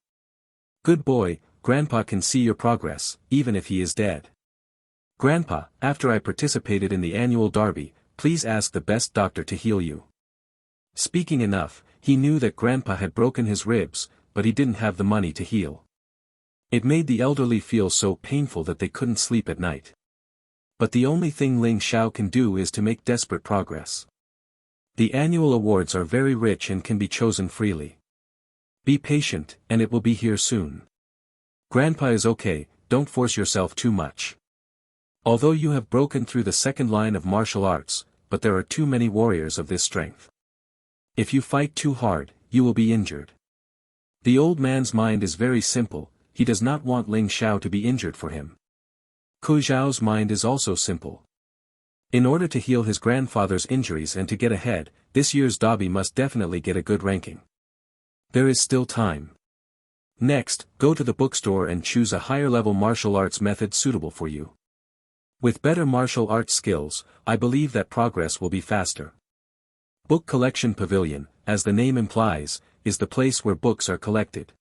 Good boy, Grandpa can see your progress, even if he is dead. Grandpa, after I participated in the annual derby, please ask the best doctor to heal you. Speaking enough, he knew that Grandpa had broken his ribs, but he didn't have the money to heal. It made the elderly feel so painful that they couldn't sleep at night. But the only thing Ling Xiao can do is to make desperate progress. The annual awards are very rich and can be chosen freely. Be patient, and it will be here soon. Grandpa is okay, don't force yourself too much. Although you have broken through the second line of martial arts, but there are too many warriors of this strength. If you fight too hard, you will be injured. The old man's mind is very simple, he does not want Ling Xiao to be injured for him. Ku Zhao's mind is also simple. In order to heal his grandfather's injuries and to get ahead, this year's derby must definitely get a good ranking. There is still time. Next, go to the bookstore and choose a higher-level martial arts method suitable for you. With better martial arts skills, I believe that progress will be faster. Book Collection Pavilion, as the name implies, is the place where books are collected.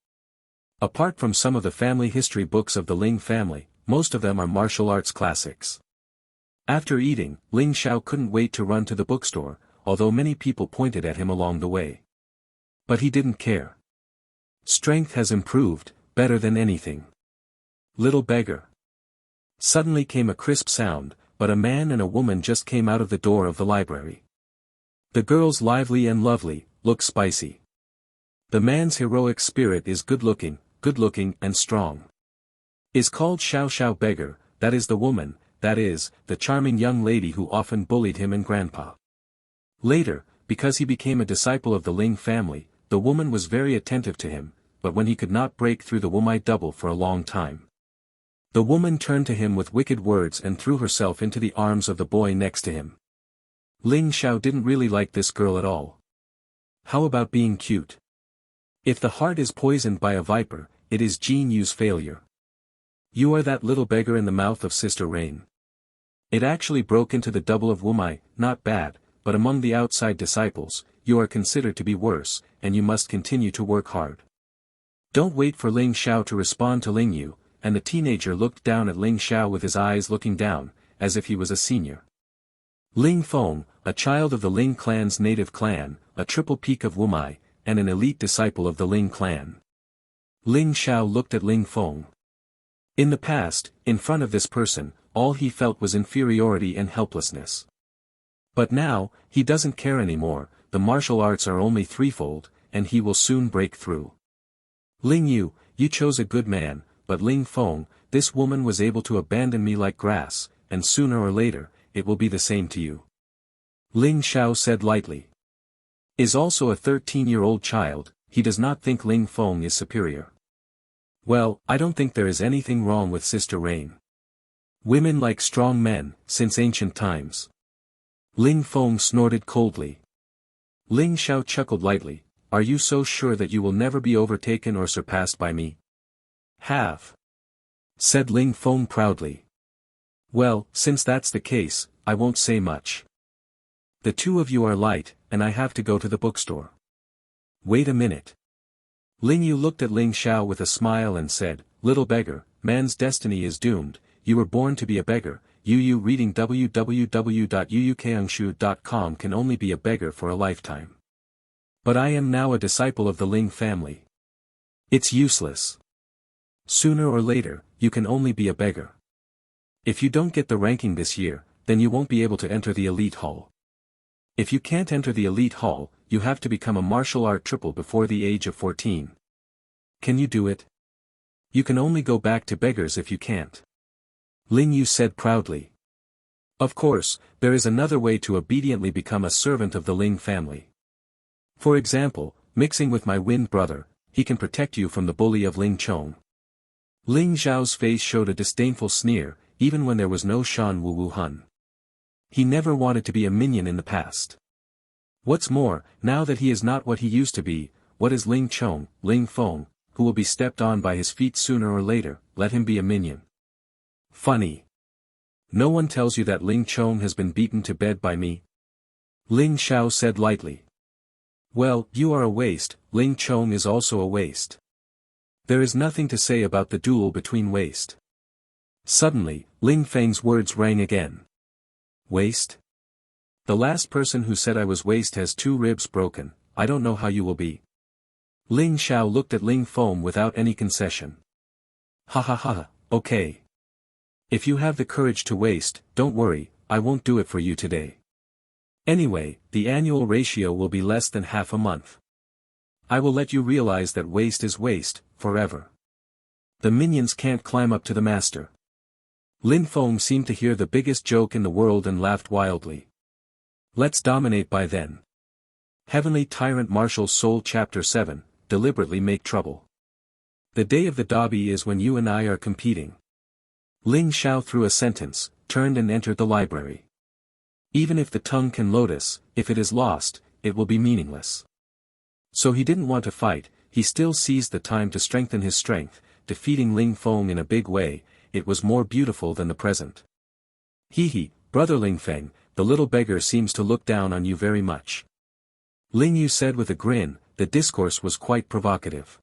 Apart from some of the family history books of the Ling family, most of them are martial arts classics. After eating, Ling Xiao couldn't wait to run to the bookstore, although many people pointed at him along the way. But he didn't care. Strength has improved, better than anything. Little beggar. Suddenly came a crisp sound, but a man and a woman just came out of the door of the library. The girl's lively and lovely, look spicy. The man's heroic spirit is good-looking and strong. Is called Xiao Xiao Beggar, that is the woman, that is, the charming young lady who often bullied him and Grandpa. Later, because he became a disciple of the Ling family, the woman was very attentive to him, but when he could not break through the Wumai double for a long time. The woman turned to him with wicked words and threw herself into the arms of the boy next to him. Ling Xiao didn't really like this girl at all. How about being cute? If the heart is poisoned by a viper, it is Jin Yu's failure. You are that little beggar in the mouth of Sister Rain. It actually broke into the double of Wumai, not bad, but among the outside disciples, you are considered to be worse, and you must continue to work hard. Don't wait for Ling Xiao to respond to Ling Yu, and the teenager looked down at Ling Xiao with his eyes looking down, as if he was a senior. Ling Feng, a child of the Ling clan's native clan, a triple peak of Wumai, and an elite disciple of the Ling clan. Ling Xiao looked at Ling Feng. In the past, in front of this person, all he felt was inferiority and helplessness. But now, he doesn't care anymore, the martial arts are only threefold, and he will soon break through. Ling Yu, you chose a good man, but Ling Feng, this woman was able to abandon me like grass, and sooner or later, it will be the same to you. Ling Xiao said lightly. Is also a 13-year-old child, he does not think Ling Feng is superior. Well, I don't think there is anything wrong with Sister Rain. Women like strong men, since ancient times. Ling Feng snorted coldly. Ling Xiao chuckled lightly. Are you so sure that you will never be overtaken or surpassed by me? Have. Said Ling Feng proudly. Well, since that's the case, I won't say much. The two of you are light, and I have to go to the bookstore. Wait a minute. Ling Yu looked at Ling Xiao with a smile and said, Little beggar, man's destiny is doomed, you were born to be a beggar. Yu reading www.yuyukangshu.com can only be a beggar for a lifetime. But I am now a disciple of the Ling family. It's useless. Sooner or later, you can only be a beggar. If you don't get the ranking this year, then you won't be able to enter the elite hall. If you can't enter the elite hall, you have to become a martial art triple before the age of 14. Can you do it? You can only go back to beggars if you can't. Ling Yu said proudly. Of course, there is another way to obediently become a servant of the Ling family. For example, mixing with my wind brother, he can protect you from the bully of Ling Chong. Ling Zhao's face showed a disdainful sneer, even when there was no Shan Wu Wu Hun. He never wanted to be a minion in the past. What's more, now that he is not what he used to be, what is Ling Chong, Ling Feng, who will be stepped on by his feet sooner or later, let him be a minion. Funny. No one tells you that Ling Chong has been beaten to bed by me? Ling Xiao said lightly. Well, you are a waste, Ling Chong is also a waste. There is nothing to say about the duel between waste. Suddenly, Ling Feng's words rang again. Waste? The last person who said I was waste has 2 ribs broken, I don't know how you will be. Ling Xiao looked at Ling Feng without any concession. Ha ha ha, okay. If you have the courage to waste, don't worry, I won't do it for you today. Anyway, the annual ratio will be less than half a month. I will let you realize that waste is waste, forever. The minions can't climb up to the master. Lin Feng seemed to hear the biggest joke in the world and laughed wildly. Let's dominate by then. Heavenly Tyrant Martial Soul Chapter 7, Deliberately Make Trouble. The day of the derby is when you and I are competing. Ling Xiao threw a sentence, turned and entered the library. Even if the tongue can lotus, if it is lost, it will be meaningless. So he didn't want to fight, he still seized the time to strengthen his strength, defeating Ling Feng in a big way. It was more beautiful than the present. Hee, brother Ling Feng, the little beggar seems to look down on you very much. Ling Yu said with a grin, the discourse was quite provocative.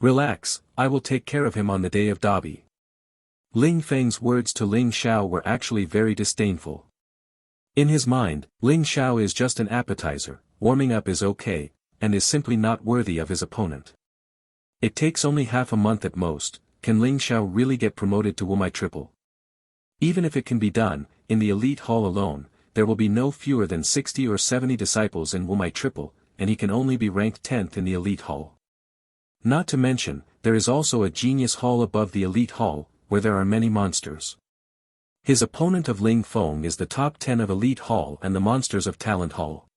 Relax, I will take care of him on the day of derby. Ling Feng's words to Ling Xiao were actually very disdainful. In his mind, Ling Xiao is just an appetizer, warming up is okay, and is simply not worthy of his opponent. It takes only half a month at most. Can Ling Xiao really get promoted to Wumai Triple? Even if it can be done, in the elite hall alone, there will be no fewer than 60 or 70 disciples in Wumai Triple, and he can only be ranked 10th in the elite hall. Not to mention, there is also a genius hall above the elite hall, where there are many monsters. His opponent of Ling Feng is the top 10 of elite hall and the monsters of talent hall.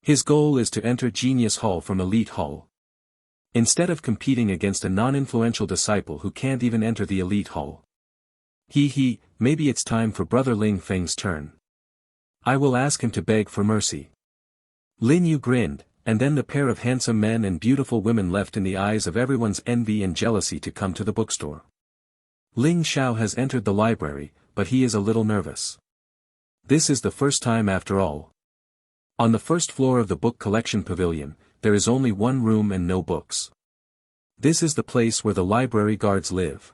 His goal is to enter genius hall from elite hall. Instead of competing against a non-influential disciple who can't even enter the elite hall. Maybe it's time for brother Ling Feng's turn. I will ask him to beg for mercy. Lin Yu grinned, and then the pair of handsome men and beautiful women left in the eyes of everyone's envy and jealousy to come to the bookstore. Ling Xiao has entered the library, but he is a little nervous. This is the first time after all. On the first floor of the book collection pavilion, there is only one room and no books. This is the place where the library guards live.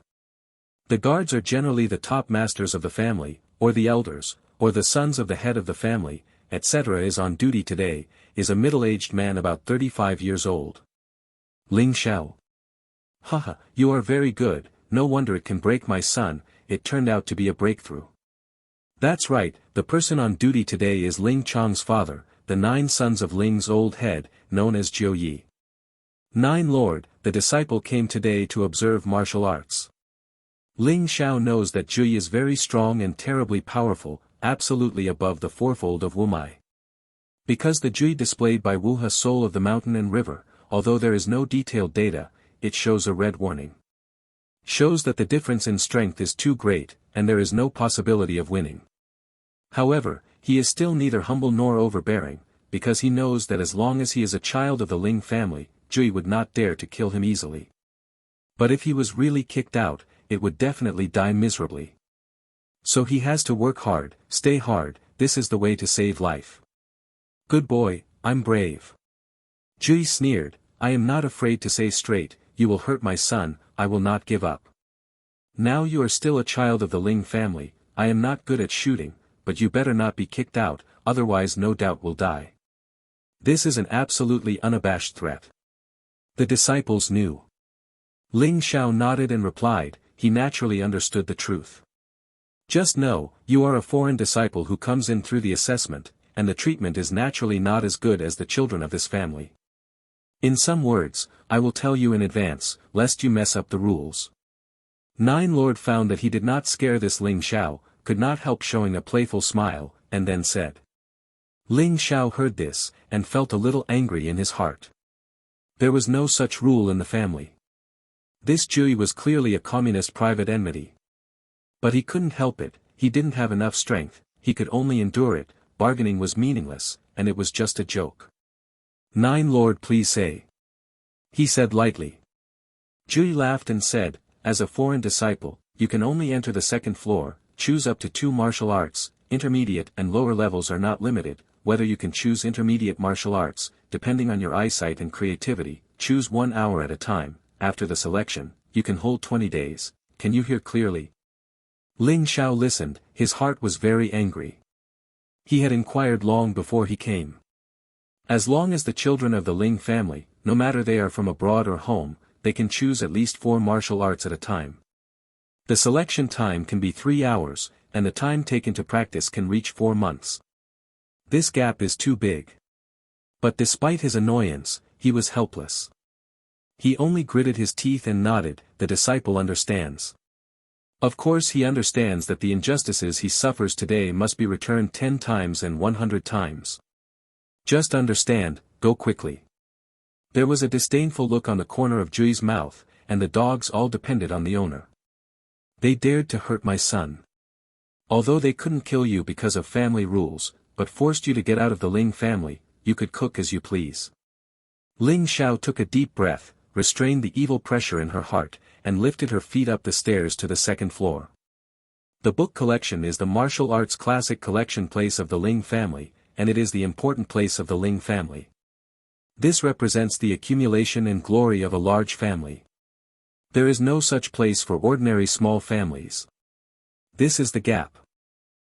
The guards are generally the top masters of the family, or the elders, or the sons of the head of the family, etc. Is on duty today, is a middle-aged man about 35 years old. Ling Xiao. Haha, you are very good, no wonder it can break my son, it turned out to be a breakthrough. That's right, the person on duty today is Ling Chong's father, the 9 sons of Ling's old head, known as Jiu Yi. 9 Lord, the disciple came today to observe martial arts. Ling Xiao knows that Jiu Yi is very strong and terribly powerful, absolutely above the fourfold of Wumai. Because the Jiu Yi displayed by Wuha soul of the mountain and river, although there is no detailed data, it shows a red warning. Shows that the difference in strength is too great, and there is no possibility of winning. However, he is still neither humble nor overbearing, because he knows that as long as he is a child of the Ling family, Jiu Yi would not dare to kill him easily. But if he was really kicked out, it would definitely die miserably. So he has to work hard, stay hard, this is the way to save life. Good boy, I'm brave. Jiu Yi sneered, I am not afraid to say straight, you will hurt my son, I will not give up. Now you are still a child of the Ling family, I am not good at shooting, but you better not be kicked out, otherwise no doubt will die. This is an absolutely unabashed threat. The disciples knew. Ling Xiao nodded and replied, he naturally understood the truth. Just know, you are a foreign disciple who comes in through the assessment, and the treatment is naturally not as good as the children of this family. In some words, I will tell you in advance, lest you mess up the rules. 9 Lord found that he did not scare this Ling Xiao, could not help showing a playful smile, and then said. Ling Xiao heard this, and felt a little angry in his heart. There was no such rule in the family. This Jiu Yi was clearly a communist private enmity. But he couldn't help it, he didn't have enough strength, he could only endure it, bargaining was meaningless, and it was just a joke. 9 Lord please say. He said lightly. Jiu Yi laughed and said, as a foreign disciple, you can only enter the 2nd floor, choose up to 2 martial arts, intermediate and lower levels are not limited, whether you can choose intermediate martial arts, depending on your eyesight and creativity, choose 1 hour at a time, after the selection, you can hold 20 days, can you hear clearly? Ling Xiao listened, his heart was very angry. He had inquired long before he came. As long as the children of the Ling family, no matter they are from abroad or home, they can choose at least 4 martial arts at a time. The selection time can be 3 hours, and the time taken to practice can reach 4 months. This gap is too big. But despite his annoyance, he was helpless. He only gritted his teeth and nodded, the disciple understands. Of course he understands that the injustices he suffers today must be returned 10 times and 100 times. Just understand, go quickly. There was a disdainful look on the corner of Jiu Yi's mouth, and the dogs all depended on the owner. They dared to hurt my son. Although they couldn't kill you because of family rules, but forced you to get out of the Ling family, you could cook as you please. Ling Xiao took a deep breath, restrained the evil pressure in her heart, and lifted her feet up the stairs to the 2nd floor. The book collection is the martial arts classic collection place of the Ling family, and it is the important place of the Ling family. This represents the accumulation and glory of a large family. There is no such place for ordinary small families. This is the gap.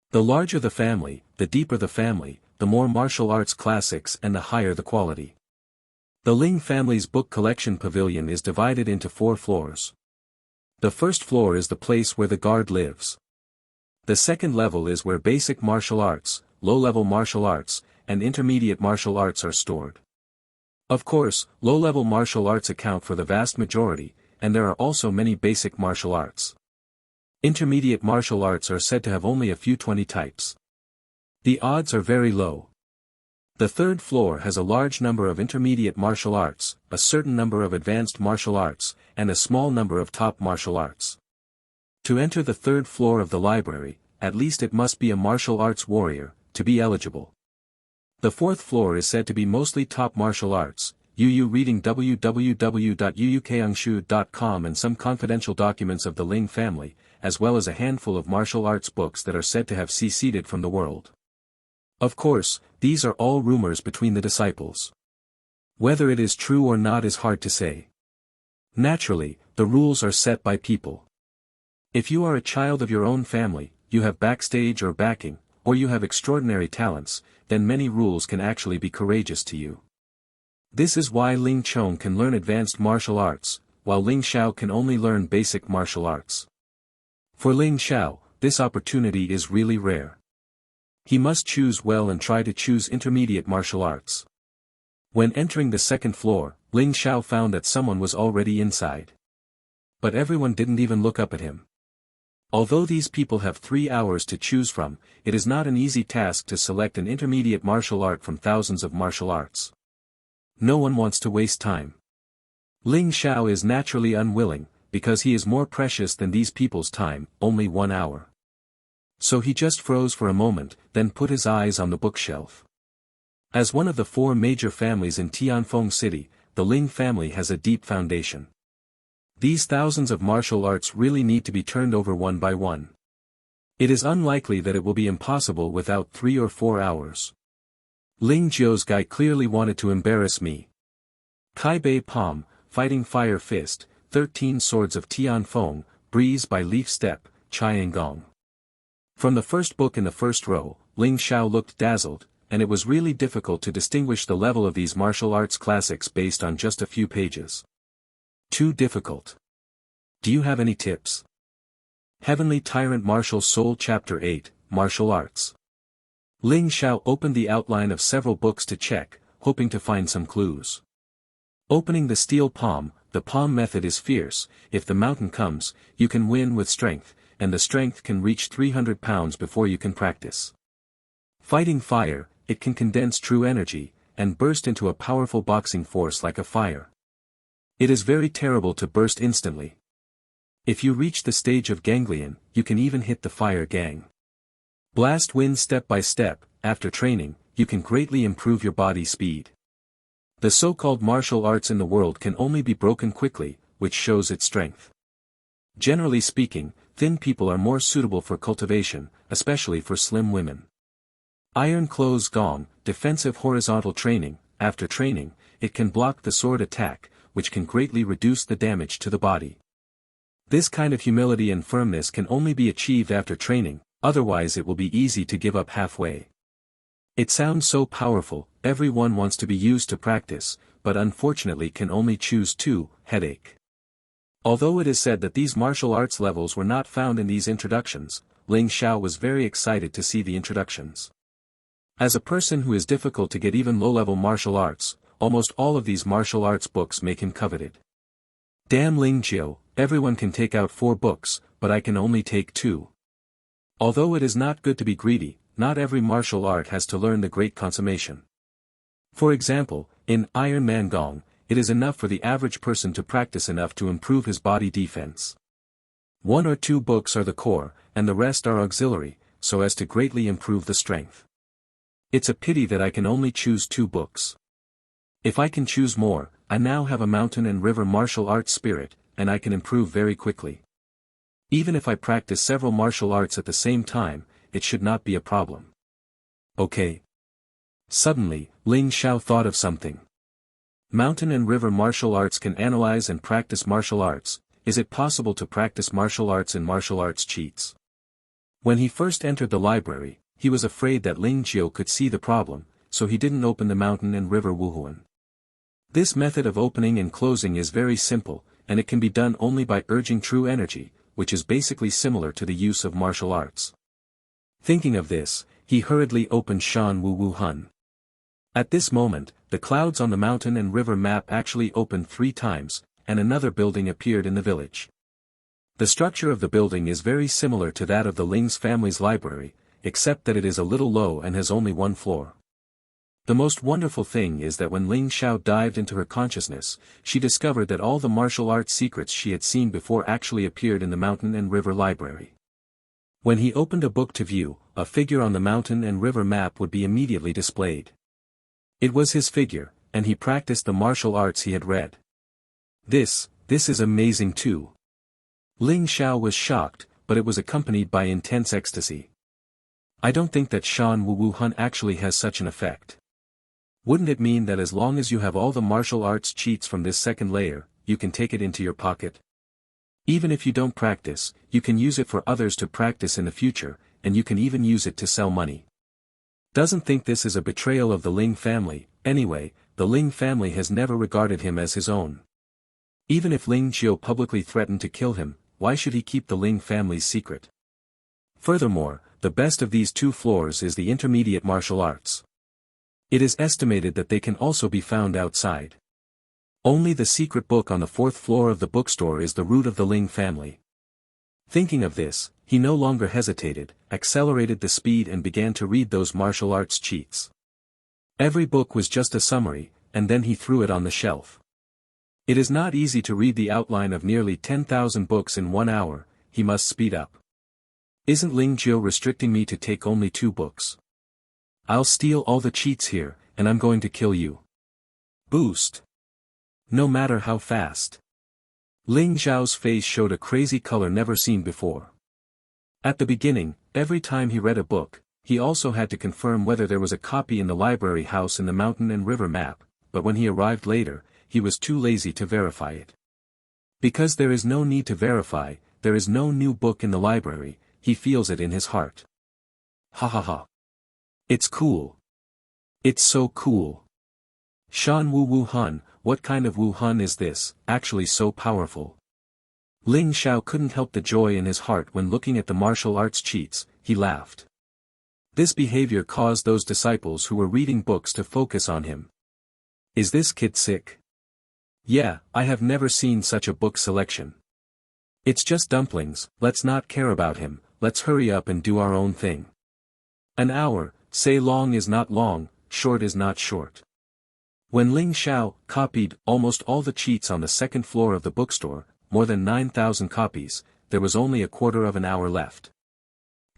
The larger the family, the deeper the family, the more martial arts classics and the higher the quality. The Ling family's book collection pavilion is divided into 4 floors. The 1st floor is the place where the guard lives. The 2nd level is where basic martial arts, low-level martial arts, and intermediate martial arts are stored. Of course, low-level martial arts account for the vast majority, and there are also many basic martial arts. Intermediate martial arts are said to have only a few 20 types. The odds are very low. The 3rd floor has a large number of intermediate martial arts, a certain number of advanced martial arts, and a small number of top martial arts. To enter the 3rd floor of the library, at least it must be a martial arts warrior, to be eligible. The 4th floor is said to be mostly top martial arts, UU reading www.uukangshu.com and some confidential documents of the Ling family, as well as a handful of martial arts books that are said to have seceded from the world. Of course, these are all rumors between the disciples. Whether it is true or not is hard to say. Naturally, the rules are set by people. If you are a child of your own family, you have backstage or backing, or you have extraordinary talents, then many rules can actually be courageous to you. This is why Ling Chong can learn advanced martial arts, while Ling Xiao can only learn basic martial arts. For Ling Xiao, this opportunity is really rare. He must choose well and try to choose intermediate martial arts. When entering the second floor, Ling Xiao found that someone was already inside. But everyone didn't even look up at him. Although these people have 3 hours to choose from, it is not an easy task to select an intermediate martial art from thousands of martial arts. No one wants to waste time. Ling Xiao is naturally unwilling, because he is more precious than these people's time, only 1 hour. So he just froze for a moment, then put his eyes on the bookshelf. As one of the 4 major families in Tianfeng City, the Ling family has a deep foundation. These thousands of martial arts really need to be turned over one by one. It is unlikely that it will be impossible without 3 or 4 hours. Ling Jiu's guy clearly wanted to embarrass me. Kai Bei Palm, Fighting Fire Fist, 13 Swords of Tianfeng, Breeze by Leaf Step, Chiangong. From the first book in the first row, Ling Xiao looked dazzled, and it was really difficult to distinguish the level of these martial arts classics based on just a few pages. Too difficult. Do you have any tips? Heavenly Tyrant Martial Soul Chapter 8, Martial Arts. Ling Xiao opened the outline of several books to check, hoping to find some clues. Opening the steel palm, the palm method is fierce. If the mountain comes, you can win with strength, and the strength can reach 300 pounds before you can practice. Fighting fire, it can condense true energy, and burst into a powerful boxing force like a fire. It is very terrible to burst instantly. If you reach the stage of ganglion, you can even hit the fire gang. Blast wind step by step. After training, you can greatly improve your body speed. The so-called martial arts in the world can only be broken quickly, which shows its strength. Generally speaking, thin people are more suitable for cultivation, especially for slim women. Iron clothes gong, defensive horizontal training. After training, it can block the sword attack, which can greatly reduce the damage to the body. This kind of humility and firmness can only be achieved after training, otherwise it will be easy to give up halfway. It sounds so powerful, everyone wants to be used to practice, but unfortunately can only choose 2, headache. Although it is said that these martial arts levels were not found in these introductions, Ling Xiao was very excited to see the introductions. As a person who is difficult to get even low-level martial arts, almost all of these martial arts books make him coveted. Damn Ling Jiu, everyone can take out 4 books, but I can only take 2. Although it is not good to be greedy, not every martial art has to learn the great consummation. For example, in Iron Man Gong, it is enough for the average person to practice enough to improve his body defense. 1 or 2 books are the core, and the rest are auxiliary, so as to greatly improve the strength. It's a pity that I can only choose 2 books. If I can choose more, I now have a mountain and river martial arts spirit, and I can improve very quickly. Even if I practice several martial arts at the same time, it should not be a problem. Okay. Suddenly, Ling Xiao thought of something. Mountain and river martial arts can analyze and practice martial arts. Is it possible to practice martial arts in martial arts cheats? When he first entered the library, he was afraid that Ling Jiu could see the problem, so he didn't open the mountain and river Wuhuan. This method of opening and closing is very simple, and it can be done only by urging true energy, which is basically similar to the use of martial arts. Thinking of this, he hurriedly opened Shan Wu Wu Hun. At this moment, the clouds on the mountain and river map actually opened 3 times, and another building appeared in the village. The structure of the building is very similar to that of the Ling's family's library, except that it is a little low and has only 1 floor. The most wonderful thing is that when Ling Xiao dived into her consciousness, she discovered that all the martial arts secrets she had seen before actually appeared in the mountain and river library. When he opened a book to view, a figure on the mountain and river map would be immediately displayed. It was his figure, and he practiced the martial arts he had read. This is amazing too. Ling Xiao was shocked, but it was accompanied by intense ecstasy. I don't think that Shan Wu Wu Hun actually has such an effect. Wouldn't it mean that as long as you have all the martial arts cheats from this second layer, you can take it into your pocket? Even if you don't practice, you can use it for others to practice in the future, and you can even use it to sell money. Doesn't think this is a betrayal of the Ling family. Anyway, the Ling family has never regarded him as his own. Even if Ling Qiu publicly threatened to kill him, why should he keep the Ling family's secret? Furthermore, the best of these 2 floors is the intermediate martial arts. It is estimated that they can also be found outside. Only the secret book on the 4th floor of the bookstore is the root of the Ling family. Thinking of this, he no longer hesitated, accelerated the speed and began to read those martial arts cheats. Every book was just a summary, and then he threw it on the shelf. It is not easy to read the outline of nearly 10,000 books in 1 hour, he must speed up. Isn't Ling Qiu restricting me to take only 2 books? I'll steal all the cheats here, and I'm going to kill you. Boost. No matter how fast. Ling Xiao's face showed a crazy color never seen before. At the beginning, every time he read a book, he also had to confirm whether there was a copy in the library house in the mountain and river map, but when he arrived later, he was too lazy to verify it. Because there is no need to verify, there is no new book in the library, he feels it in his heart. Ha ha ha. It's cool. It's so cool. Shan Wu Wu Hun, what kind of Wu Hun is this, actually so powerful? Ling Xiao couldn't help the joy in his heart when looking at the martial arts cheats, he laughed. This behavior caused those disciples who were reading books to focus on him. Is this kid sick? Yeah, I have never seen such a book selection. It's just dumplings, let's not care about him, let's hurry up and do our own thing. An hour, say long is not long, short is not short. When Ling Xiao copied almost all the cheats on the 2nd floor of the bookstore, more than 9,000 copies, there was only a quarter of an hour left.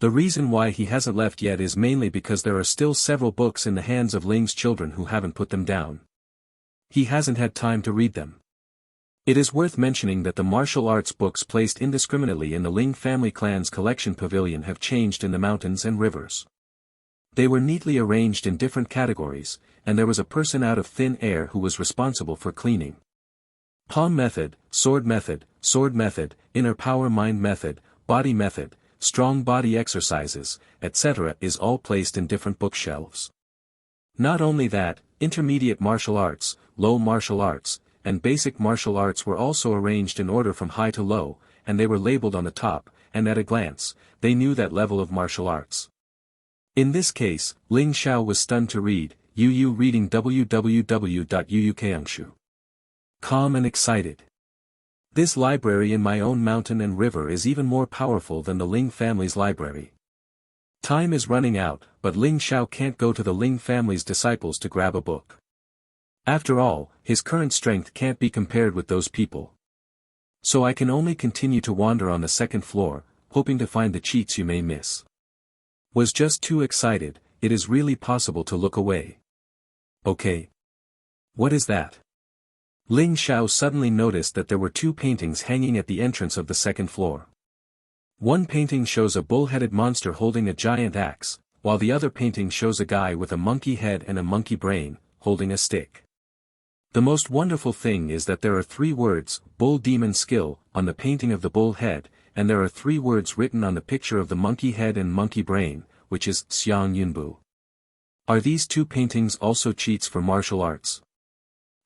The reason why he hasn't left yet is mainly because there are still several books in the hands of Ling's children who haven't put them down. He hasn't had time to read them. It is worth mentioning that the martial arts books placed indiscriminately in the Ling family clan's collection pavilion have changed in the mountains and rivers. They were neatly arranged in different categories, and there was a person out of thin air who was responsible for cleaning. Palm method, sword method, inner power mind method, body method, strong body exercises, etc. is all placed in different bookshelves. Not only that, intermediate martial arts, low martial arts, and basic martial arts were also arranged in order from high to low, and they were labeled on the top, and at a glance, they knew that level of martial arts. In this case, Ling Xiao was stunned to read, Yu reading www.yuukangshu.com and excited. This library in my own mountain and river is even more powerful than the Ling family's library. Time is running out, but Ling Xiao can't go to the Ling family's disciples to grab a book. After all, his current strength can't be compared with those people. So I can only continue to wander on the 2nd floor, hoping to find the cheats you may miss. Was just too excited, it is really possible to look away. Okay. What is that? Ling Xiao suddenly noticed that there were 2 paintings hanging at the entrance of the 2nd floor. One painting shows a bull-headed monster holding a giant axe, while the other painting shows a guy with a monkey head and a monkey brain, holding a stick. The most wonderful thing is that there are 3 words, Bull Demon Skill, on the painting of the bull head, and there are 3 words written on the picture of the monkey head and monkey brain, which is Xiang Yunbu. Are these 2 paintings also cheats for martial arts?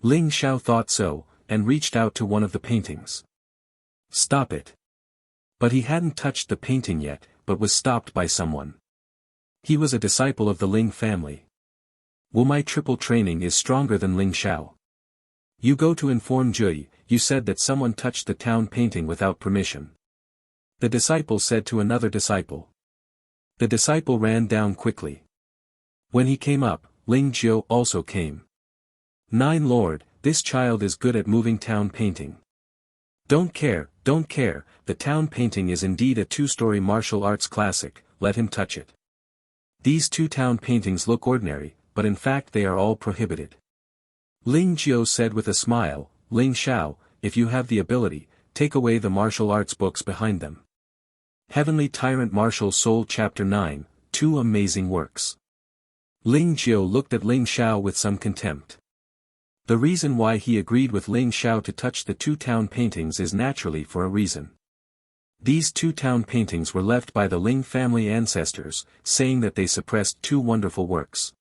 Ling Xiao thought so, and reached out to one of the paintings. Stop it. But he hadn't touched the painting yet, but was stopped by someone. He was a disciple of the Ling family. Well, my triple training is stronger than Ling Xiao. You go to inform Jui, you said that someone touched the town painting without permission. The disciple said to another disciple. The disciple ran down quickly. When he came up, Ling Jiu also came. 9 Lord, this child is good at moving town painting. Don't care, the town painting is indeed a 2-story martial arts classic, let him touch it. These 2 town paintings look ordinary, but in fact they are all prohibited. Ling Jiu said with a smile, Ling Xiao, if you have the ability, take away the martial arts books behind them. Heavenly Tyrant Martial Soul Chapter 9, 2 amazing works. Ling Jiu looked at Ling Xiao with some contempt. The reason why he agreed with Ling Xiao to touch the 2 town paintings is naturally for a reason. These 2 town paintings were left by the Ling family ancestors, saying that they suppressed 2 wonderful works.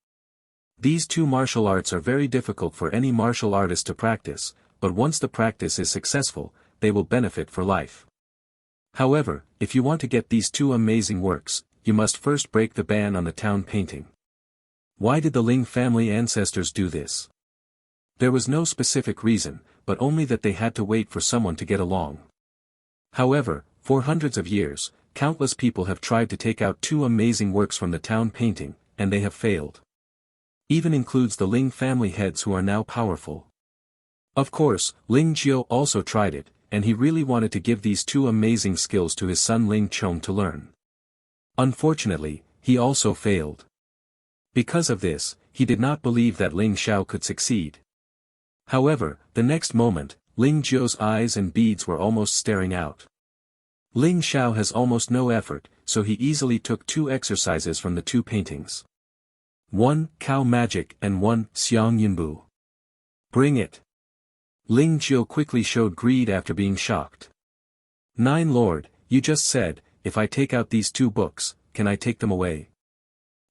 These 2 martial arts are very difficult for any martial artist to practice, but once the practice is successful, they will benefit for life. However, if you want to get these two amazing works, you must first break the ban on the town painting. Why did the Ling family ancestors do this? There was no specific reason, but only that they had to wait for someone to get along. However, for hundreds of years, countless people have tried to take out two amazing works from the town painting, and they have failed. Even includes the Ling family heads who are now powerful. Of course, Ling Jiu also tried it, and he really wanted to give these two amazing skills to his son Ling Chong to learn. Unfortunately, he also failed. Because of this, he did not believe that Ling Xiao could succeed. However, the next moment, Ling Jiu's eyes and beads were almost staring out. Ling Xiao has almost no effort, so he easily took two exercises from the two paintings. One, Cow Magic, and one, Xiang Yunbu. Bring it. Ling Jiu quickly showed greed after being shocked. "Nine Lord, you just said, if I take out these two books, can I take them away?"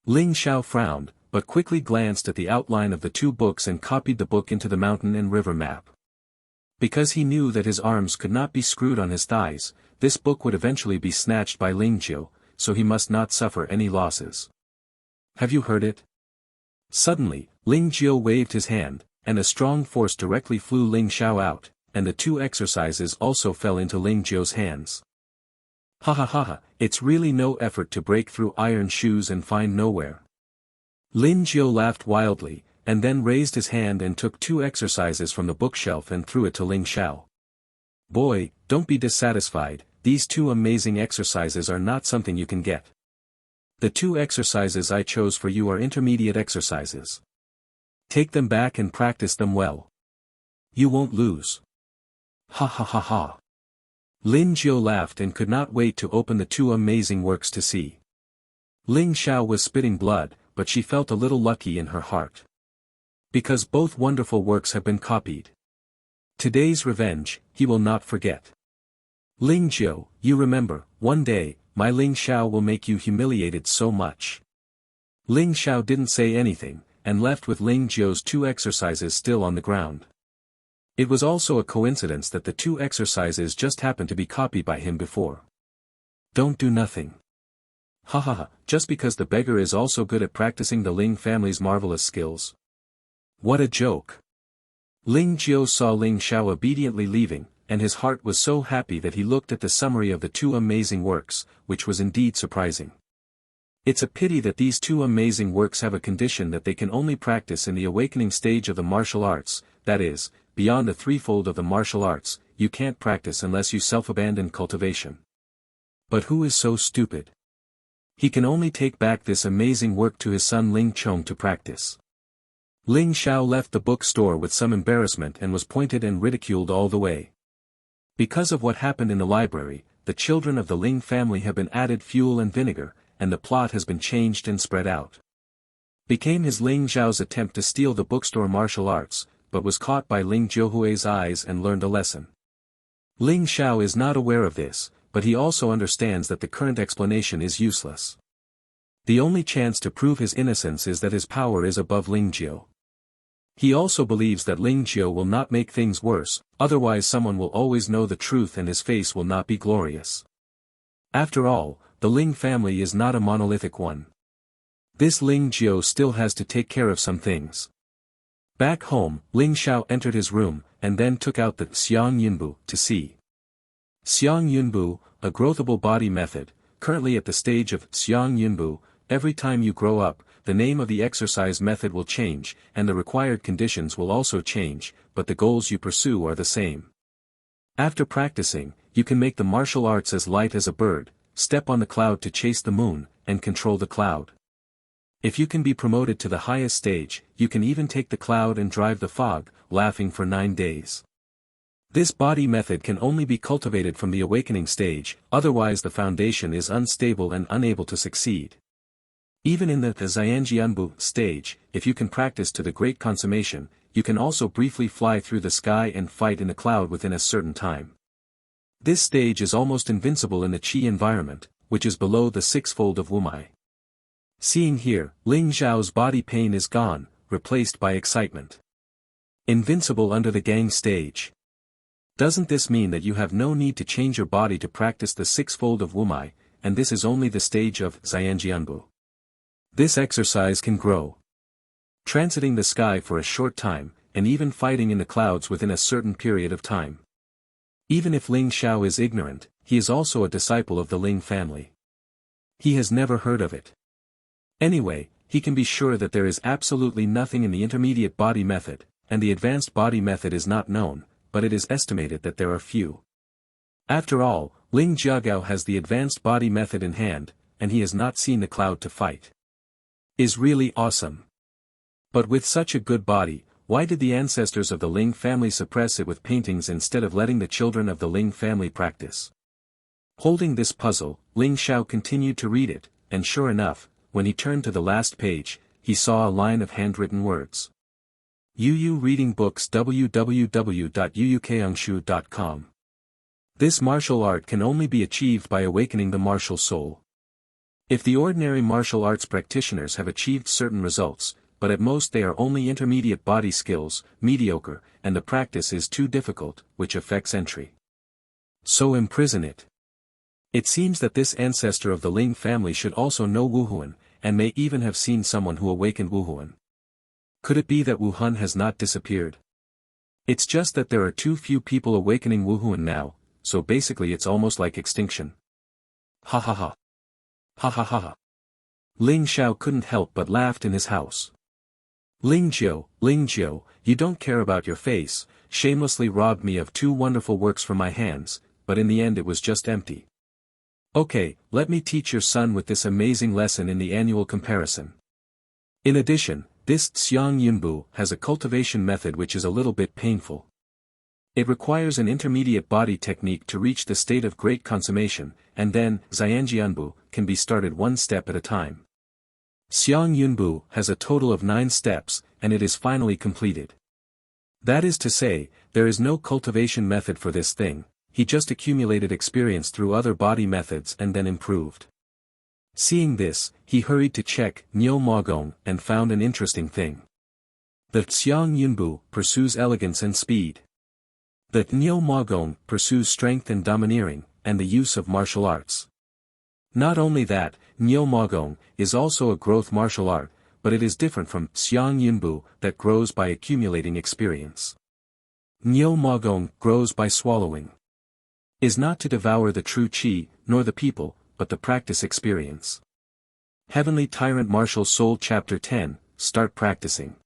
Ling Xiao frowned, but quickly glanced at the outline of the two books and copied the book into the mountain and river map. Because he knew that his arms could not be screwed on his thighs, this book would eventually be snatched by Ling Jiu, so he must not suffer any losses. "Have you heard it?" Suddenly, Ling Jiu waved his hand, and a strong force directly flew Ling Xiao out, and the two exercises also fell into Ling Jiu's hands. "Ha ha ha ha, it's really no effort to break through iron shoes and find nowhere." Lin Jiu laughed wildly, and then raised his hand and took two exercises from the bookshelf and threw it to Ling Xiao. "Boy, don't be dissatisfied, these two amazing exercises are not something you can get. The two exercises I chose for you are intermediate exercises. Take them back and practice them well. You won't lose." "Ha ha ha ha." Lin Jiu laughed and could not wait to open the two amazing works to see. Ling Xiao was spitting blood, but she felt a little lucky in her heart. Because both wonderful works have been copied. Today's revenge, he will not forget. "Ling Jiu, you remember, one day, my Ling Xiao will make you humiliated so much." Ling Xiao didn't say anything, and left with Ling Jiu's two exercises still on the ground. It was also a coincidence that the two exercises just happened to be copied by him before. "Don't do nothing. Ha ha ha, just because the beggar is also good at practicing the Ling family's marvelous skills. What a joke." Ling Jiu saw Ling Xiao obediently leaving, and his heart was so happy that he looked at the summary of the two amazing works, which was indeed surprising. It's a pity that these two amazing works have a condition that they can only practice in the awakening stage of the martial arts, that is, beyond the threefold of the martial arts, you can't practice unless you self-abandon cultivation. But who is so stupid? He can only take back this amazing work to his son Ling Chong to practice. Ling Xiao left the bookstore with some embarrassment and was pointed and ridiculed all the way. Because of what happened in the library, the children of the Ling family have been added fuel and vinegar, and the plot has been changed and spread out. Became his Ling Xiao's attempt to steal the bookstore martial arts, but was caught by Ling Jiuhui's eyes and learned a lesson. Ling Xiao is not aware of this, but he also understands that the current explanation is useless. The only chance to prove his innocence is that his power is above Ling Jiu. He also believes that Ling Jiu will not make things worse, otherwise someone will always know the truth and his face will not be glorious. After all, the Ling family is not a monolithic one. This Ling Jiu still has to take care of some things. Back home, Ling Xiao entered his room, and then took out the Xiang Yunbu to see. Xiang Yunbu, a growthable body method, currently at the stage of Xiang Yunbu. Every time you grow up, the name of the exercise method will change, and the required conditions will also change, but the goals you pursue are the same. After practicing, you can make the martial arts as light as a bird, step on the cloud to chase the moon, and control the cloud. If you can be promoted to the highest stage, you can even take the cloud and drive the fog, laughing for 9 days. This body method can only be cultivated from the awakening stage, otherwise the foundation is unstable and unable to succeed. Even in the Zaijianbu stage, if you can practice to the great consummation, you can also briefly fly through the sky and fight in the cloud within a certain time. This stage is almost invincible in the Qi environment, which is below the sixfold of Wumai. Seeing here, Ling Xiao's body pain is gone, replaced by excitement. Invincible under the gang stage. Doesn't this mean that you have no need to change your body to practice the sixfold of Wumai, and this is only the stage of Xianjianbu? This exercise can grow. Transiting the sky for a short time, and even fighting in the clouds within a certain period of time. Even if Ling Xiao is ignorant, he is also a disciple of the Ling family. He has never heard of it. Anyway, he can be sure that there is absolutely nothing in the intermediate body method, and the advanced body method is not known, but it is estimated that there are few. After all, Ling Jiagao has the advanced body method in hand, and he has not seen the cloud to fight. Is really awesome. But with such a good body, why did the ancestors of the Ling family suppress it with paintings instead of letting the children of the Ling family practice? Holding this puzzle, Ling Xiao continued to read it, and sure enough, when he turned to the last page, he saw a line of handwritten words. Yu Reading Books www.yuyukeangshu.com. This martial art can only be achieved by awakening the martial soul. If the ordinary martial arts practitioners have achieved certain results, but at most they are only intermediate body skills, mediocre, and the practice is too difficult, which affects entry. So imprison it. It seems that this ancestor of the Ling family should also know Wuhuan, and may even have seen someone who awakened Wuhuan. Could it be that Wuhuan has not disappeared? It's just that there are too few people awakening Wuhuan now, so basically it's almost like extinction. Ha ha ha. Ha ha ha ha. Ling Xiao couldn't help but laughed in his house. Ling Jiu, you don't care about your face, shamelessly robbed me of 2 wonderful works from my hands, but in the end it was just empty. Okay, let me teach your son with this amazing lesson in the annual comparison. In addition, this Xiang Yunbu has a cultivation method which is a little bit painful. It requires an intermediate body technique to reach the state of great consummation, and then, Xianjianbu, can be started one step at a time. Xiang Yunbu has a total of 9 steps, and it is finally completed. That is to say, there is no cultivation method for this thing, he just accumulated experience through other body methods and then improved. Seeing this, he hurried to check Niu Magong and found an interesting thing. The Xiang Yunbu pursues elegance and speed. The Niu Magong pursues strength and domineering, and the use of martial arts. Not only that, Niu Magong is also a growth martial art, but it is different from Xiang Yunbu that grows by accumulating experience. Niu Magong grows by swallowing. Is not to devour the true qi, nor the people, but the practice experience. Heavenly Tyrant Martial Soul Chapter 10, Start Practicing.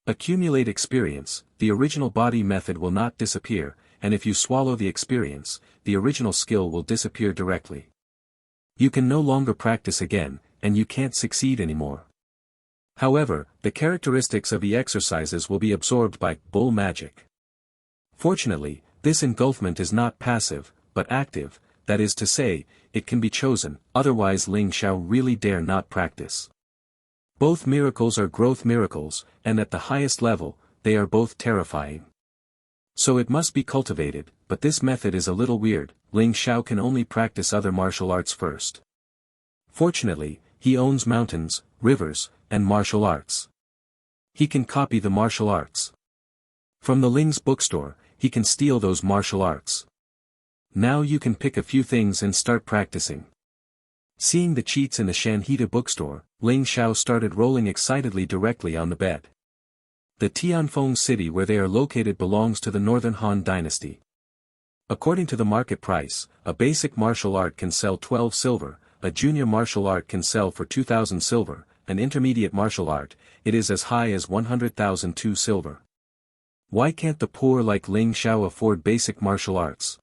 Accumulate experience, the original body method will not disappear, and if you swallow the experience, the original skill will disappear directly. You can no longer practice again, and you can't succeed anymore. However, the characteristics of the exercises will be absorbed by bull magic. Fortunately, this engulfment is not passive, but active, that is to say, it can be chosen, otherwise Ling Xiao really dare not practice. Both miracles are growth miracles, and at the highest level, they are both terrifying. So it must be cultivated, but this method is a little weird, Ling Xiao can only practice other martial arts first. Fortunately, he owns mountains, rivers, and martial arts. He can copy the martial arts. From the Ling's bookstore, he can steal those martial arts. Now you can pick a few things and start practicing. Seeing the cheats in the Shanhita bookstore, Ling Xiao started rolling excitedly directly on the bed. The Tianfeng city where they are located belongs to the Northern Han dynasty. According to the market price, a basic martial art can sell 12 silver, a junior martial art can sell for 2,000 silver, an intermediate martial art, it is as high as 100,002 silver. Why can't the poor like Ling Xiao afford basic martial arts?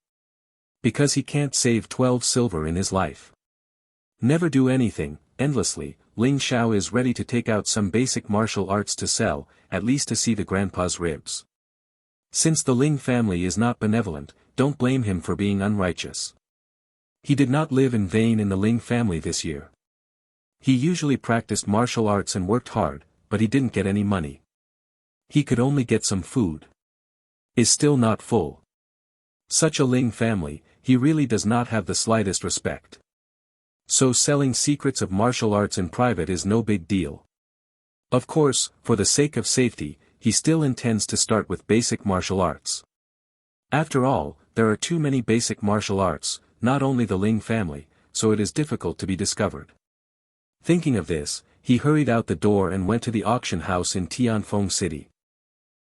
Because he can't save 12 silver in his life. Never do anything, endlessly, Ling Xiao is ready to take out some basic martial arts to sell, at least to see the grandpa's ribs. Since the Ling family is not benevolent, don't blame him for being unrighteous. He did not live in vain in the Ling family this year. He usually practiced martial arts and worked hard, but he didn't get any money. He could only get some food. Is still not full. Such a Ling family, he really does not have the slightest respect. So selling secrets of martial arts in private is no big deal. Of course, for the sake of safety, he still intends to start with basic martial arts. After all, there are too many basic martial arts, not only the Ling family, so it is difficult to be discovered. Thinking of this, he hurried out the door and went to the auction house in Tianfeng City.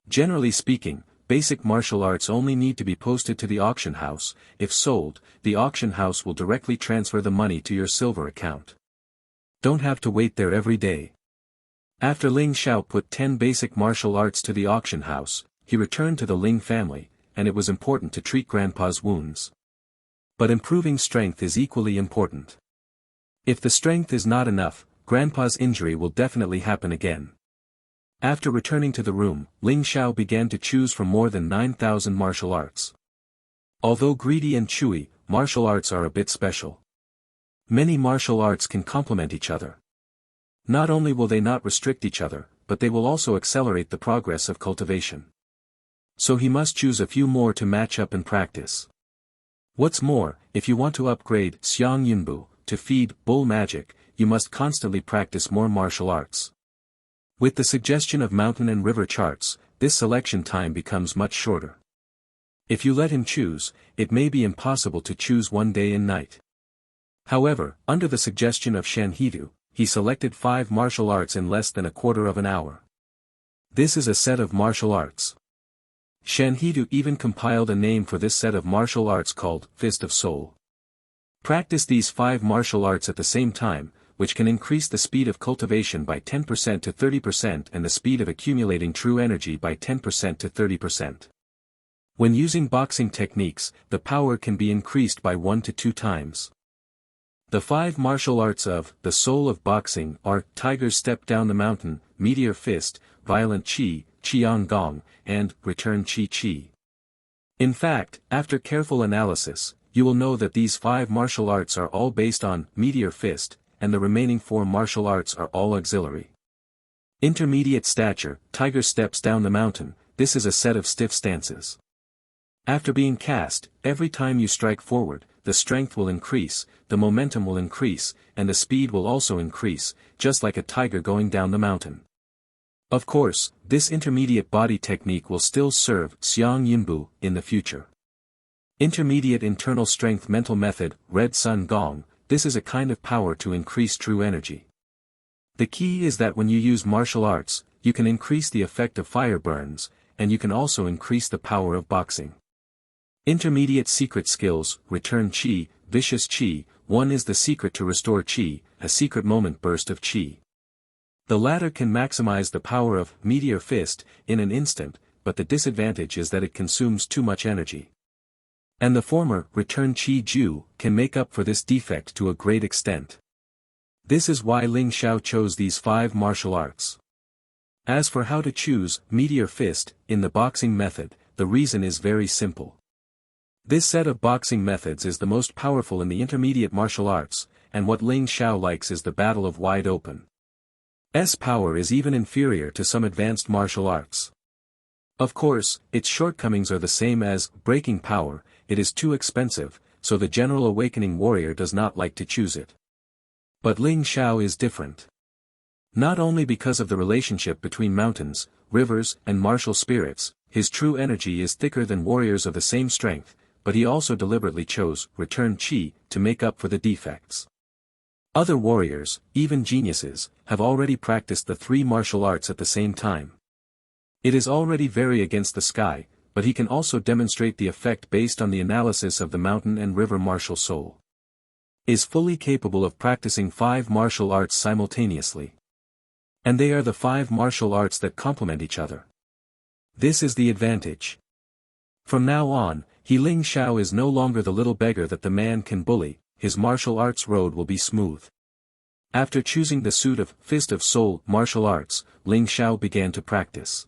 Generally speaking, basic martial arts only need to be posted to the auction house. If sold, the auction house will directly transfer the money to your silver account. Don't have to wait there every day. After Ling Xiao put 10 basic martial arts to the auction house, he returned to the Ling family, and it was important to treat Grandpa's wounds. But improving strength is equally important. If the strength is not enough, Grandpa's injury will definitely happen again. After returning to the room, Ling Xiao began to choose from more than 9,000 martial arts. Although greedy and chewy, martial arts are a bit special. Many martial arts can complement each other. Not only will they not restrict each other, but they will also accelerate the progress of cultivation. So he must choose a few more to match up and practice. What's more, if you want to upgrade Xiang Yunbu to feed bull magic, you must constantly practice more martial arts. With the suggestion of mountain and river charts, this selection time becomes much shorter. If you let him choose, it may be impossible to choose one day and night. However, under the suggestion of Shanhidu, he selected 5 martial arts in less than a quarter of an hour. This is a set of martial arts. Shanhidu even compiled a name for this set of martial arts called Fist of Soul. Practice these 5 martial arts at the same time, which can increase the speed of cultivation by 10% to 30% and the speed of accumulating true energy by 10% to 30%. When using boxing techniques, the power can be increased by 1 to 2 times. The 5 martial arts of the soul of boxing are Tiger's Step Down the Mountain, Meteor Fist, Violent Qi, Qiang Gong, and Return Qi Qi. In fact, after careful analysis, you will know that these 5 martial arts are all based on Meteor Fist, and the remaining 4 martial arts are all auxiliary. Intermediate stature, Tiger Steps Down the Mountain, this is a set of stiff stances. After being cast, every time you strike forward, the strength will increase, the momentum will increase, and the speed will also increase, just like a tiger going down the mountain. Of course, this intermediate body technique will still serve Xiang Yunbu in the future. Intermediate internal strength mental method, Red Sun Gong, this is a kind of power to increase true energy. The key is that when you use martial arts, you can increase the effect of fire burns, and you can also increase the power of boxing. Intermediate secret skills, Return Qi, Vicious Qi, one is the secret to restore Qi, a secret moment burst of Qi. The latter can maximize the power of Meteor Fist in an instant, but the disadvantage is that it consumes too much energy. And the former, Return Qi Ju, can make up for this defect to a great extent. This is why Ling Xiao chose these 5 martial arts. As for how to choose Meteor Fist in the boxing method, the reason is very simple. This set of boxing methods is the most powerful in the intermediate martial arts, and what Ling Xiao likes is the battle of wide open. S power is even inferior to some advanced martial arts. Of course, its shortcomings are the same as breaking power, it is too expensive, so the general awakening warrior does not like to choose it. But Ling Xiao is different. Not only because of the relationship between mountains, rivers, and martial spirits, his true energy is thicker than warriors of the same strength, but he also deliberately chose Return Qi to make up for the defects. Other warriors, even geniuses, have already practiced the 3 martial arts at the same time. It is already very against the sky, but he can also demonstrate the effect based on the analysis of the mountain and river martial soul. Is fully capable of practicing 5 martial arts simultaneously. And they are the 5 martial arts that complement each other. This is the advantage. From now on, Ling Xiao is no longer the little beggar that the man can bully, his martial arts road will be smooth. After choosing the suit of Fist of Soul martial arts, Ling Xiao began to practice.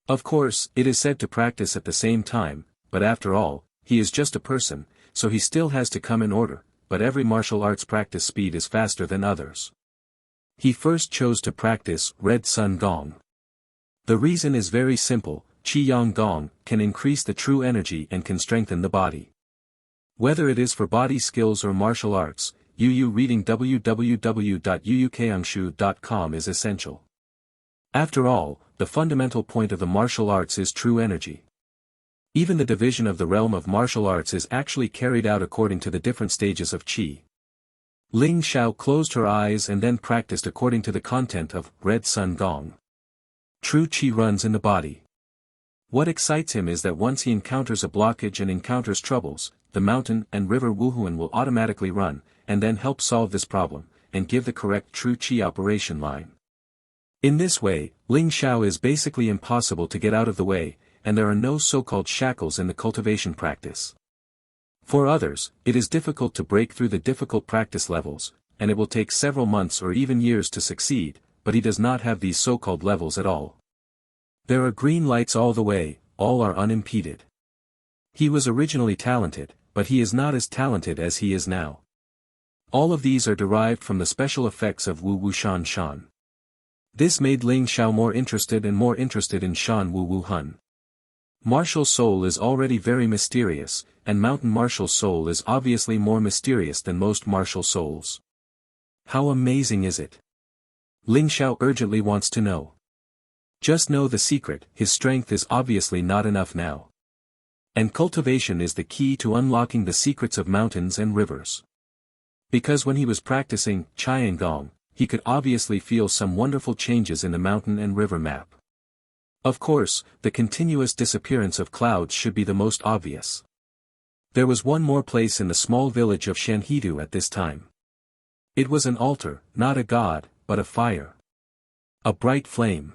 Of course, it is said to practice at the same time, but after all, he is just a person, so he still has to come in order, but every martial arts practice speed is faster than others. He first chose to practice Red Sun Gong. The reason is very simple. Qiyang Gong can increase the true energy and can strengthen the body. Whether it is for body skills or martial arts, reading www.yuukangshu.com is essential. After all, the fundamental point of the martial arts is true energy. Even the division of the realm of martial arts is actually carried out according to the different stages of qi. Ling Xiao closed her eyes and then practiced according to the content of Red Sun Gong. True qi runs in the body. What excites him is that once he encounters a blockage and encounters troubles, the mountain and river Wuhuan will automatically run, and then help solve this problem, and give the correct true qi operation line. In this way, Ling Xiao is basically impossible to get out of the way, and there are no so-called shackles in the cultivation practice. For others, it is difficult to break through the difficult practice levels, and it will take several months or even years to succeed, but he does not have these so-called levels at all. There are green lights all the way, all are unimpeded. He was originally talented, but he is not as talented as he is now. All of these are derived from the special effects of Wu Wu Shan Shan. This made Ling Xiao more interested in Shan Wu Wu Hun. Martial soul is already very mysterious, and mountain martial soul is obviously more mysterious than most martial souls. How amazing is it? Ling Xiao urgently wants to know. Just know the secret, his strength is obviously not enough now. And cultivation is the key to unlocking the secrets of mountains and rivers. Because when he was practicing Qian Gong, he could obviously feel some wonderful changes in the mountain and river map. Of course, the continuous disappearance of clouds should be the most obvious. There was one more place in the small village of Shanhidu at this time. It was an altar, not a god, but a fire. A bright flame.